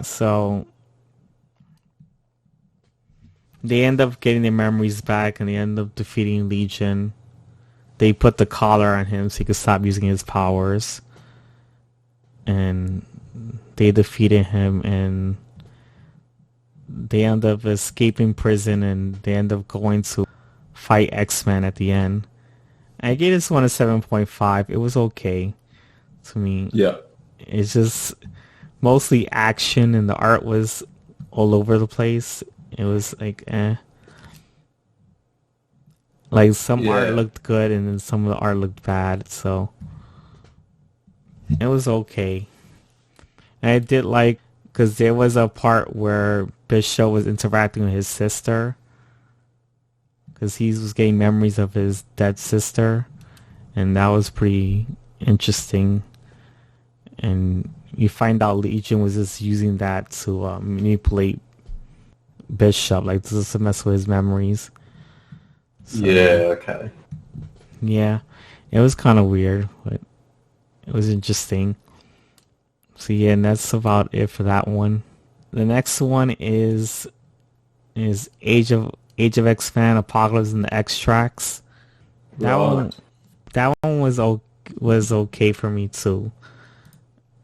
So they end up getting their memories back, and they end up defeating Legion. They put the collar on him so he could stop using his powers. And they defeated him, and they end up escaping prison, and they end up going to fight X-Men at the end. I gave this one a 7.5. It was okay to me. Yeah. It's just mostly action, and the art was all over the place. It was like, Like some art looked good, and then some of the art looked bad. So it was okay. And I did like, because there was a part where Bishop was interacting with his sister, because he was getting memories of his dead sister, and that was pretty interesting. And you find out Legion was just using that to manipulate Bishop, like just to mess with his memories. So, yeah, okay. Yeah, it was kind of weird, but it was interesting. So yeah, and that's about it for that one. The next one is Age of X-Men Apocalypse and the X-Tracts. That one was okay for me too.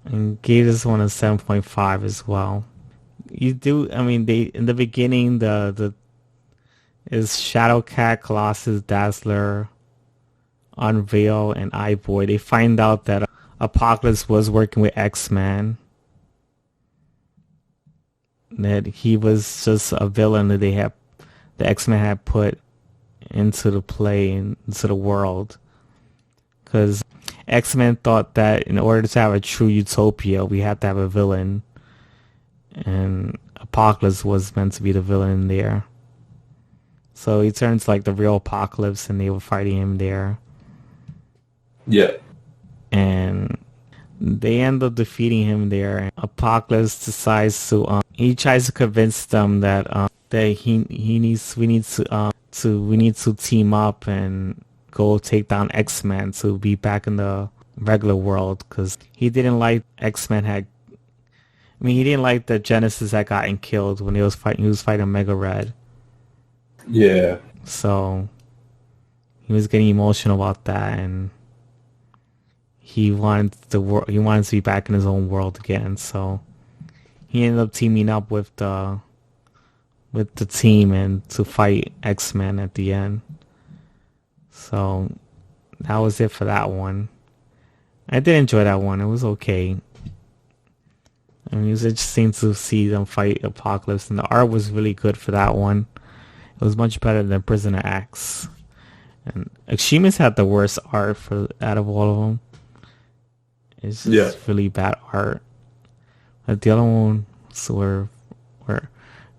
And gave this one a 7.5 as well. They in the beginning the is Shadowcat, Colossus, Dazzler, Unveil, and Eye-Boy. They find out that Apocalypse was working with X-Men. That he was just a villain that the X-Men had put into the play, into the world. Because X-Men thought that in order to have a true utopia, we had to have a villain, and Apocalypse was meant to be the villain there. So he turns like the real Apocalypse, and they were fighting him there. Yeah. And they end up defeating him there. And Apocalypse decides to he tries to convince them that we need to team up and go take down X-Men to be back in the regular world, because he didn't like he didn't like that Genesis had gotten killed when he was fighting Mega Red. Yeah. So he was getting emotional about that, and he wanted to be back in his own world again. So he ended up teaming up with the team and to fight X-Men at the end. So that was it for that one. I did enjoy that one. It was okay. I mean, it was interesting to see them fight Apocalypse, and the art was really good for that one. It was much better than Prisoner X. And X-Tremists had the worst art out of all of them. It's just really bad art. But the other ones were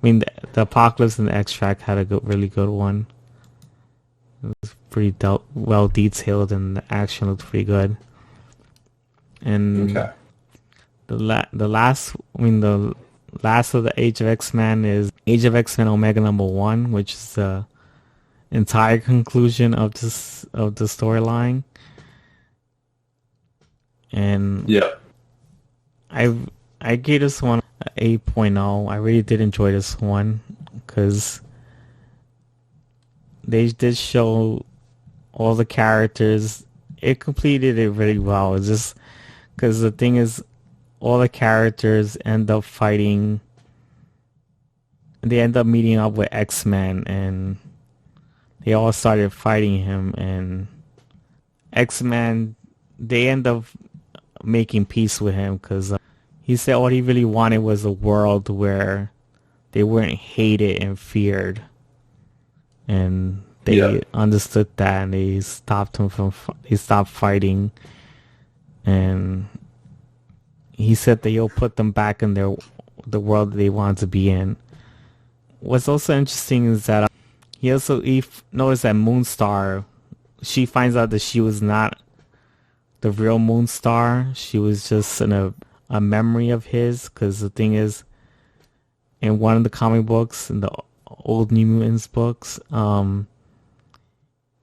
the Apocalypse and the X-Tract had a really good one. It was pretty well detailed, and the action looked pretty good. And the last of the Age of X-Men is Age of X-Men Omega #1, which is the entire conclusion of the storyline. And I gave this one an 8.0. I really did enjoy this one because they did show all the characters. It completed it really well. It's just because the thing is, all the characters end up fighting. They end up meeting up with X-Men, and they all started fighting him. And X-Men, they end up making peace with him because he said all he really wanted was a world where they weren't hated and feared. And they understood that, and they stopped fighting. And he said that he'll put them back in the world that they wanted to be in. What's also interesting is that he noticed that Moonstar, she finds out that she was not the real Moonstar. She was just a memory of his, because the thing is, in one of the comic books, in the old New Mutants books,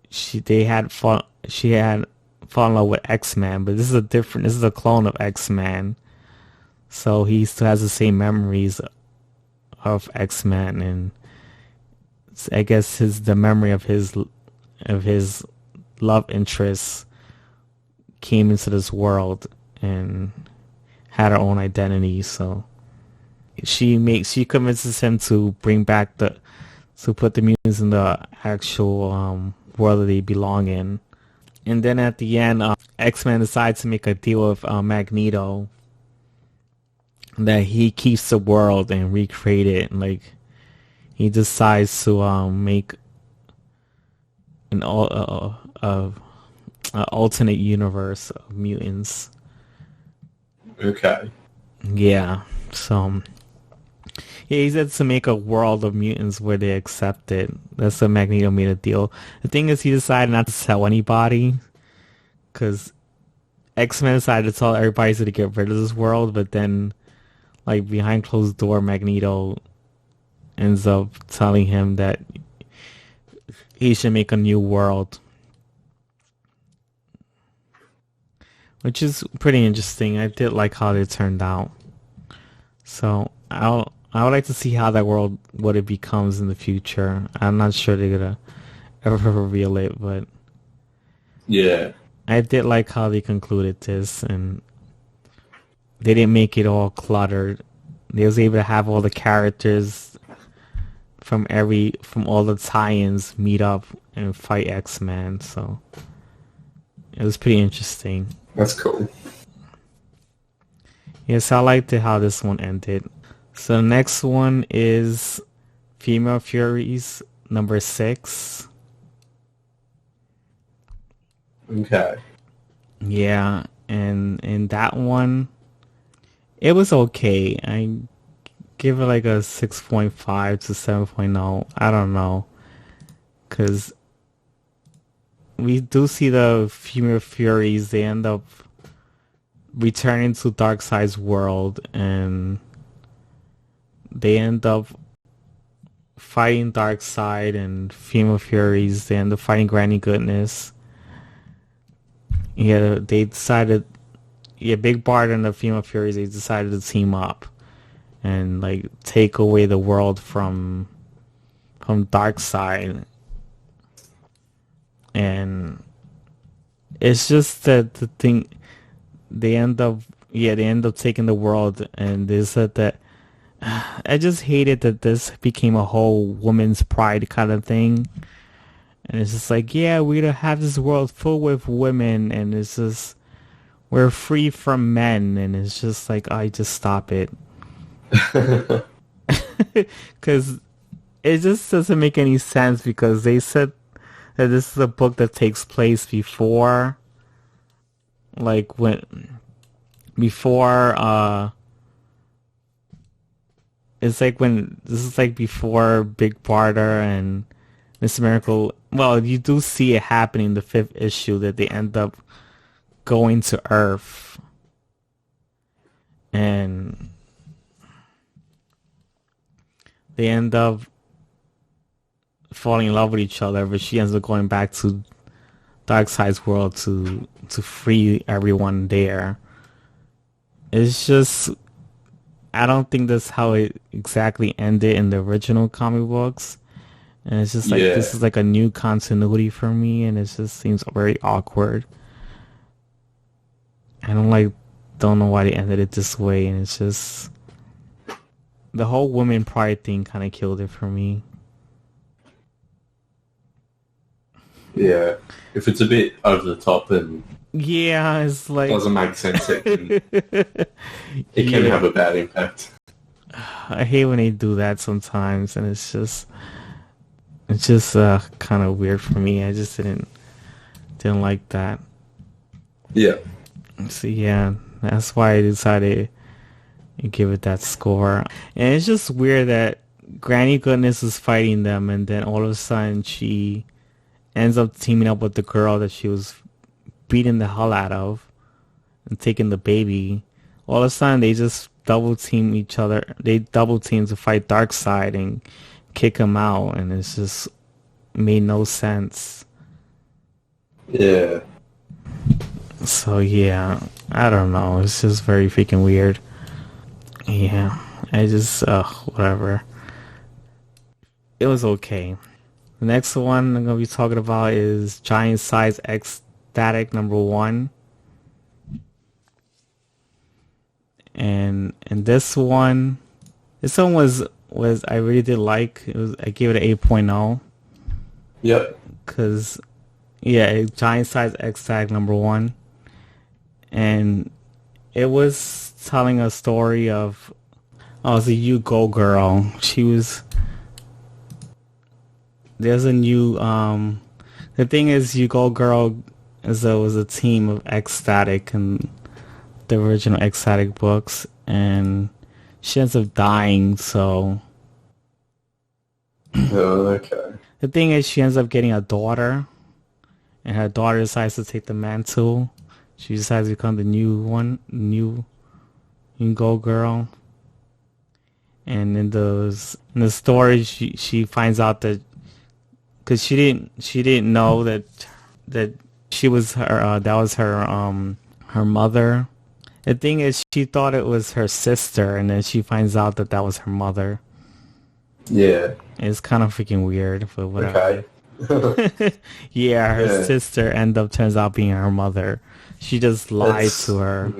she had fallen in love with X-Man, but this is a clone of X-Man. So he still has the same memories of X-Men, and I guess the memory of his love interest came into this world and had her own identity. So she convinces him to bring back to put the mutants in the actual world that they belong in. And then at the end, X-Men decides to make a deal with Magneto that he keeps the world and recreate it. Like, he decides to make an alternate universe of mutants. Okay. Yeah. So he said to make a world of mutants where they accept it. That's what Magneto made a deal. The thing is, he decided not to tell anybody, because X-Men decided to tell everybody to get rid of this world, but then, like, behind closed door, Magneto ends up telling him that he should make a new world, which is pretty interesting. I did like how they turned out. So I would like to see how that world, what it becomes in the future. I'm not sure they're gonna ever reveal it, but yeah, I did like how they concluded this, and they didn't make it all cluttered. They was able to have all the characters from all the tie-ins meet up and fight X-Men. So it was pretty interesting. That's cool. Yes, I liked how this one ended. So the next one is Female Furies #6. Okay. Yeah, and in that one, it was okay. I give it like a 6.5 to 7.0. I don't know, because we do see the female Furies. They end up returning to Darkseid's world, and they end up fighting Darkseid and female Furies. They end up fighting Granny Goodness. Yeah, they decided. Yeah, Big Bart and the female Furies. They decided to team up and like take away the world from Darkseid. And it's just that the thing, they end up taking the world, and they said that I just hated that this became a whole woman's pride kind of thing. And it's just like, yeah, we don't have this world full with women, and it's just, we're free from men, and it's just like, I just stop it. Because it just doesn't make any sense, because they said that this is a book that takes place before, like it's like when this is like before Big Barter and Mr. Miracle. Well, you do see it happening in the 5th issue that they end up going to Earth, and they end up falling in love with each other, but she ends up going back to Darkseid's world to free everyone there. It's just, I don't think that's how it exactly ended in the original comic books. And it's just like, this is like a new continuity for me, and it just seems very awkward. I don't know why they ended it this way, and it's just, the whole woman pride thing kind of killed it for me. Yeah, if it's a bit over the top and it's like doesn't make sense, it can have a bad impact. I hate when they do that sometimes, and it's just kind of weird for me. I just didn't like that. Yeah. So yeah, that's why I decided to give it that score. And it's just weird that Granny Goodness is fighting them, and then all of a sudden she ends up teaming up with the girl that she was beating the hell out of and taking the baby. All of a sudden they just double team each other. They double team to fight Darkseid and kick him out, and it's just made no sense. Yeah. So yeah, I don't know. It's just very freaking weird. Yeah, I just whatever. It was okay. The next one I'm gonna be talking about is Giant Size X-Statix #1. And this one was I really did like. I gave it an 8.0. Yep. Cause Giant Size X-Statix #1, and it was telling a story of it's a You Go girl. There's a new the thing is, You Go Girl was a team of X-Statix and the original X-Statix books, and she ends up dying, so Oh, okay. the thing is, she ends up getting a daughter, and her daughter decides to take the mantle. She decides to become the new You Go Girl. And in the story, she finds out that, because she didn't know that she was her that was her mother. The thing is, she thought it was her sister, and then she finds out that was her mother. Yeah. It's kind of freaking weird, but whatever. Okay. Her sister turns out being her mother. She just lied to her.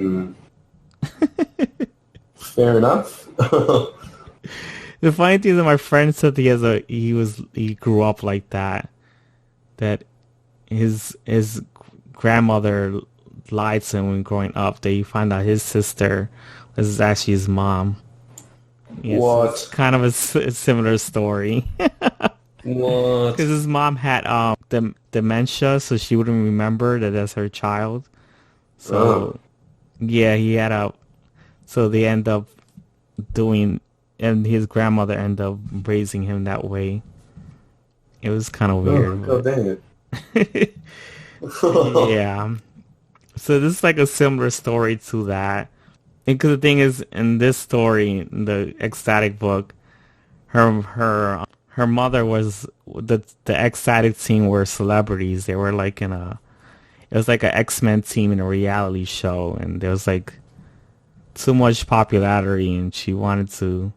Fair enough. The funny thing is that my friend said he grew up like that. That his grandmother lied to him when growing up. That he found out his sister was actually his mom. Yes, What? It's kind of a similar story. What? Because his mom had dementia, so she wouldn't remember that that's her child. So yeah, he had a. So they end up doing, and his grandmother ended up raising him that way. It was kind of weird. God dang it. Yeah. So this is like a similar story to that. Because the thing is, in this story, the X-Statix book, her mother was the X-Statix team were celebrities. They were like it was like an X-Men team in a reality show, and there was like too much popularity, and she wanted to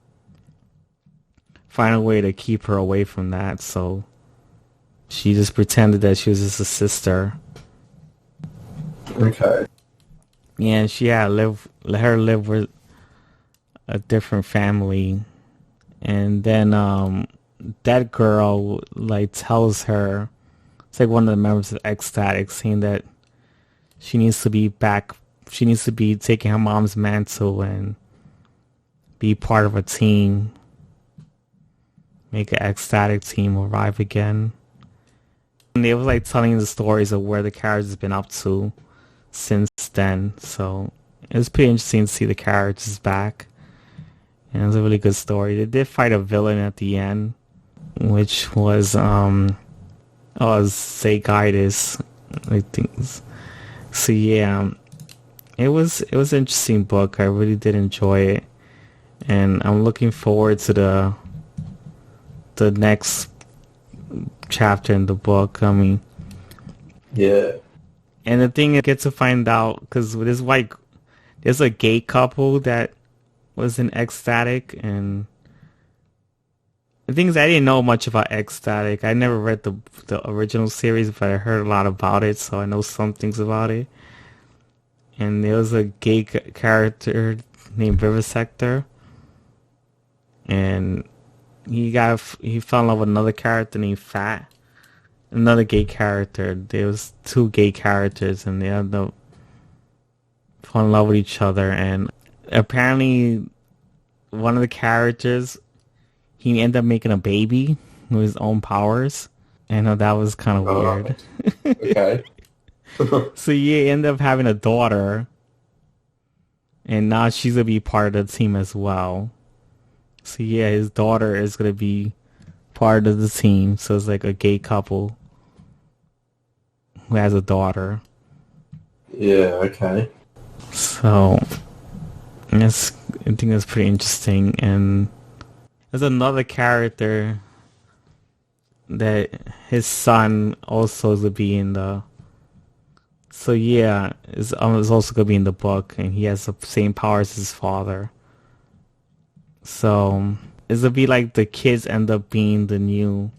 find a way to keep her away from that. So she just pretended that she was just a sister. Okay. Yeah, and she had let her live with a different family, and then that girl like tells her, it's like one of the members of X-Statix, saying that she needs to be back. She needs to be taking her mom's mantle and be part of a team, make an X-Statix team arrive again. And they were like telling the stories of where the characters have been up to since then, so it was pretty interesting to see the characters back, and it was a really good story. They did fight a villain at the end, which was Skywalker, I think. So yeah, it was an interesting book. I really did enjoy it, and I'm looking forward to the next chapter in the book. I mean, yeah. And the thing I get to find out, because there's a gay couple that was in X-Statix, and the thing is, I didn't know much about X-Statix. I never read the original series, but I heard a lot about it, so I know some things about it. And there was a gay character named Vivisector, and he fell in love with another character named Fat. Another gay character. There was two gay characters, and they ended up falling in love with each other. And apparently, one of the characters, he ended up making a baby with his own powers, and that was kind of weird. Okay. So he ended up having a daughter, and now she's gonna be part of the team as well. So yeah, his daughter is gonna be part of the team, so it's like a gay couple who has a daughter. Yeah, okay. So I think that's pretty interesting. And there's another character that his son also is gonna be in the. So yeah, is also gonna be in the book, and he has the same powers as his father. So it's gonna be like the kids end up being the new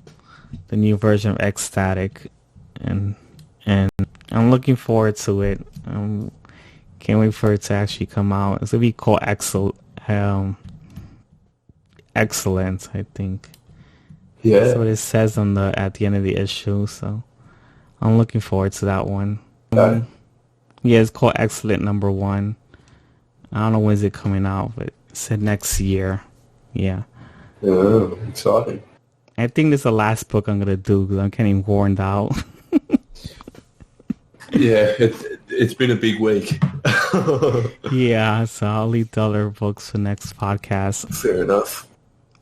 version of X-Statix, and I'm looking forward to it. Can't wait for it to actually come out. It's gonna be called Excellence, I think. Yeah, that's what it says at the end of the issue. So I'm looking forward to that one. okay. Yeah, it's called Excellent #1. I don't know when's it coming out, but it said next year. Yeah. Oh, exciting. I think this is the last book I'm gonna do because I'm getting worn out. Yeah, it's been a big week. Yeah, so I'll leave the other books for next podcast. Fair enough.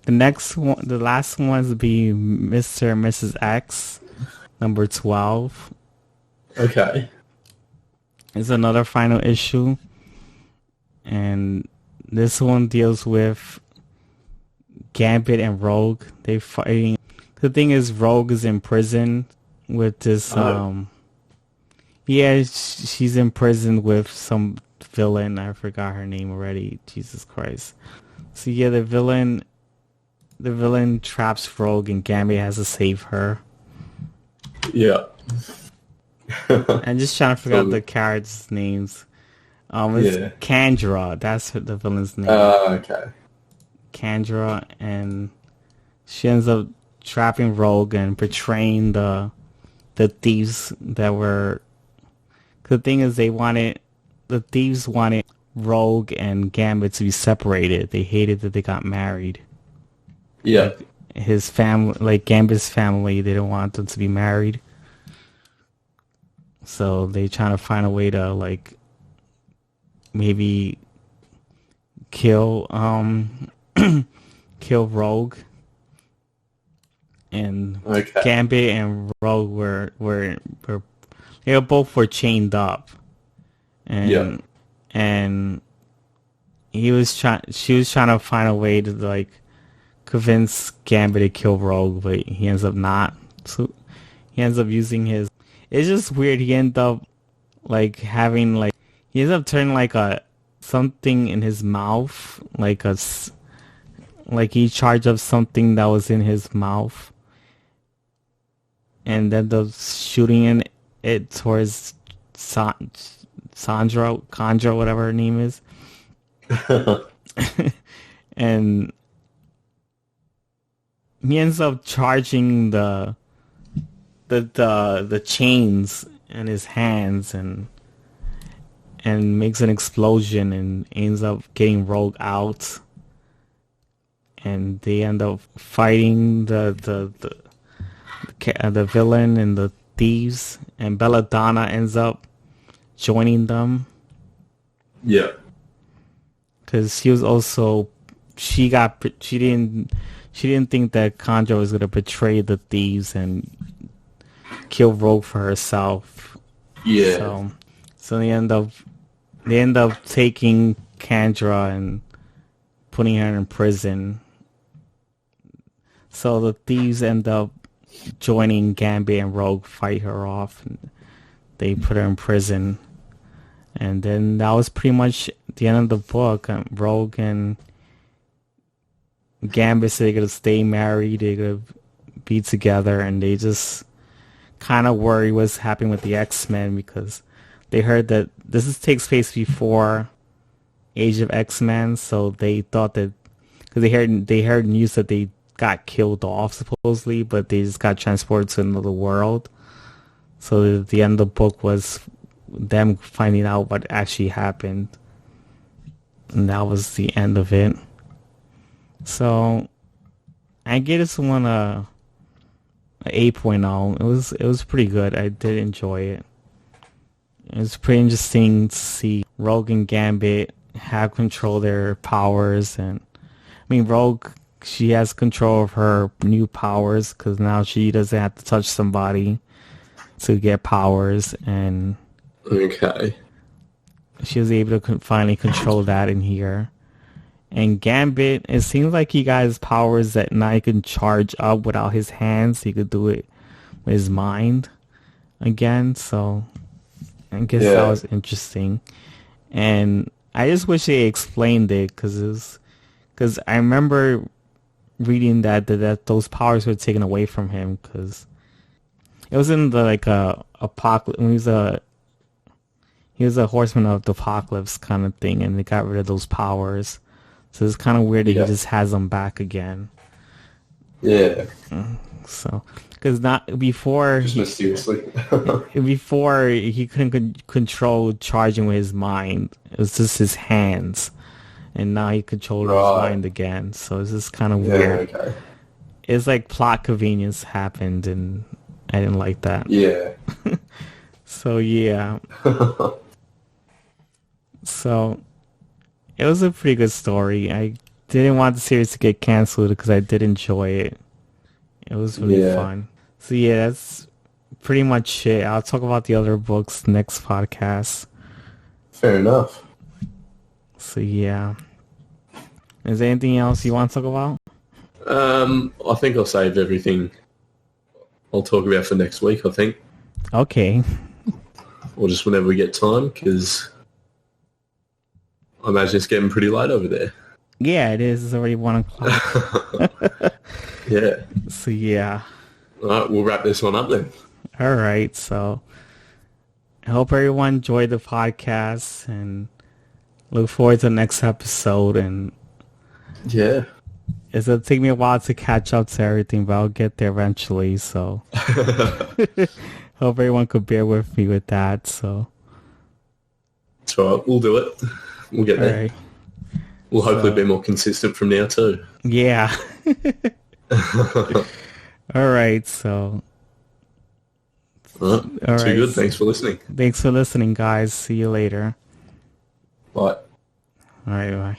The next one, the last ones will be Mr. and Mrs. X, #12. Okay. It's another final issue, and this one deals with Gambit and Rogue. They fighting. The thing is, Rogue is in prison with this. Yeah, she's in prison with some villain. I forgot her name already. Jesus Christ. So yeah, the villain traps Rogue, and Gambit has to save her. Yeah. I'm just trying to figure out the characters' names. It's Kandra. That's the villain's name. Okay. Kandra, and she ends up trapping Rogue and betraying the thieves that were. The thing is, the thieves wanted Rogue and Gambit to be separated. They hated that they got married. Yeah. Like his family, like Gambit's family, they didn't want them to be married. So they trying to find a way to like maybe kill kill Rogue, and Gambit and Rogue were they both were chained up, and she was trying to find a way to like convince Gambit to kill Rogue, but he ends up not. So he ends up using his. It's just weird. He ends up like having like he ends up turning like a something in his mouth, like he charged up something that was in his mouth, and then the shooting it towards Chandra, whatever her name is. And he ends up charging the chains in his hands and makes an explosion and ends up getting Rogue out, and they end up fighting the villain and the thieves, and Belladonna ends up joining them. Yeah. Because she was also she didn't think that Chandra was gonna betray the thieves and kill Rogue for herself. Yeah. So they end up taking Chandra and putting her in prison. So the thieves end up joining Gambit and Rogue, fight her off, and they put her in prison. And then that was pretty much the end of the book. Rogue and Gambit said they're going to stay married, they're going to be together, and they just kind of worry what's happening with the X-Men, because they heard that this takes place before Age of X-Men, so they thought that, because they heard news that they got killed off supposedly, but they just got transported to another world. So the end of the book was them finding out what actually happened, and that was the end of it. So I gave this one a 8.0. It was pretty good. I did enjoy it. It was pretty interesting to see Rogue and Gambit have control of their powers, and I mean Rogue, she has control of her new powers because now she doesn't have to touch somebody to get powers, and she was able to finally control that in here. And Gambit, it seems like he got his powers that now he can charge up without his hands. He could do it with his mind again. So I guess that was interesting. And I just wish they explained it, because I remember reading that those powers were taken away from him, because it was in the apocalypse. He was a horseman of the apocalypse kind of thing, and they got rid of those powers. So it's kind of weird that he just has them back again. Yeah. So, because not before, just mysteriously. Before he couldn't control charging with his mind. It was just his hands, and now he controlled his mind again. So it's just kind of weird. Okay. It's like plot convenience happened, and I didn't like that. Yeah. So yeah. So it was a pretty good story. I didn't want the series to get canceled because I did enjoy it. It was really fun. So yeah, that's pretty much it. I'll talk about the other books next podcast. Fair enough. So yeah. Is there anything else you want to talk about? I think I'll save everything I'll talk about for next week, I think. Okay. Or just whenever we get time, because I imagine it's getting pretty late over there. Yeah, it is. It's already 1 o'clock. Yeah. So yeah. All right, we'll wrap this one up then. All right, so I hope everyone enjoyed the podcast, and look forward to the next episode. And yeah, it'll take me a while to catch up to everything, but I'll get there eventually. So hope everyone could bear with me with that. So it's all right, we'll do it. We'll get there. Right. We'll hopefully be more consistent from now too. Yeah. All right, so. All right. Too good. Thanks for listening. Thanks for listening, guys. See you later. Bye. All right, bye.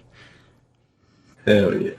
Hell yeah.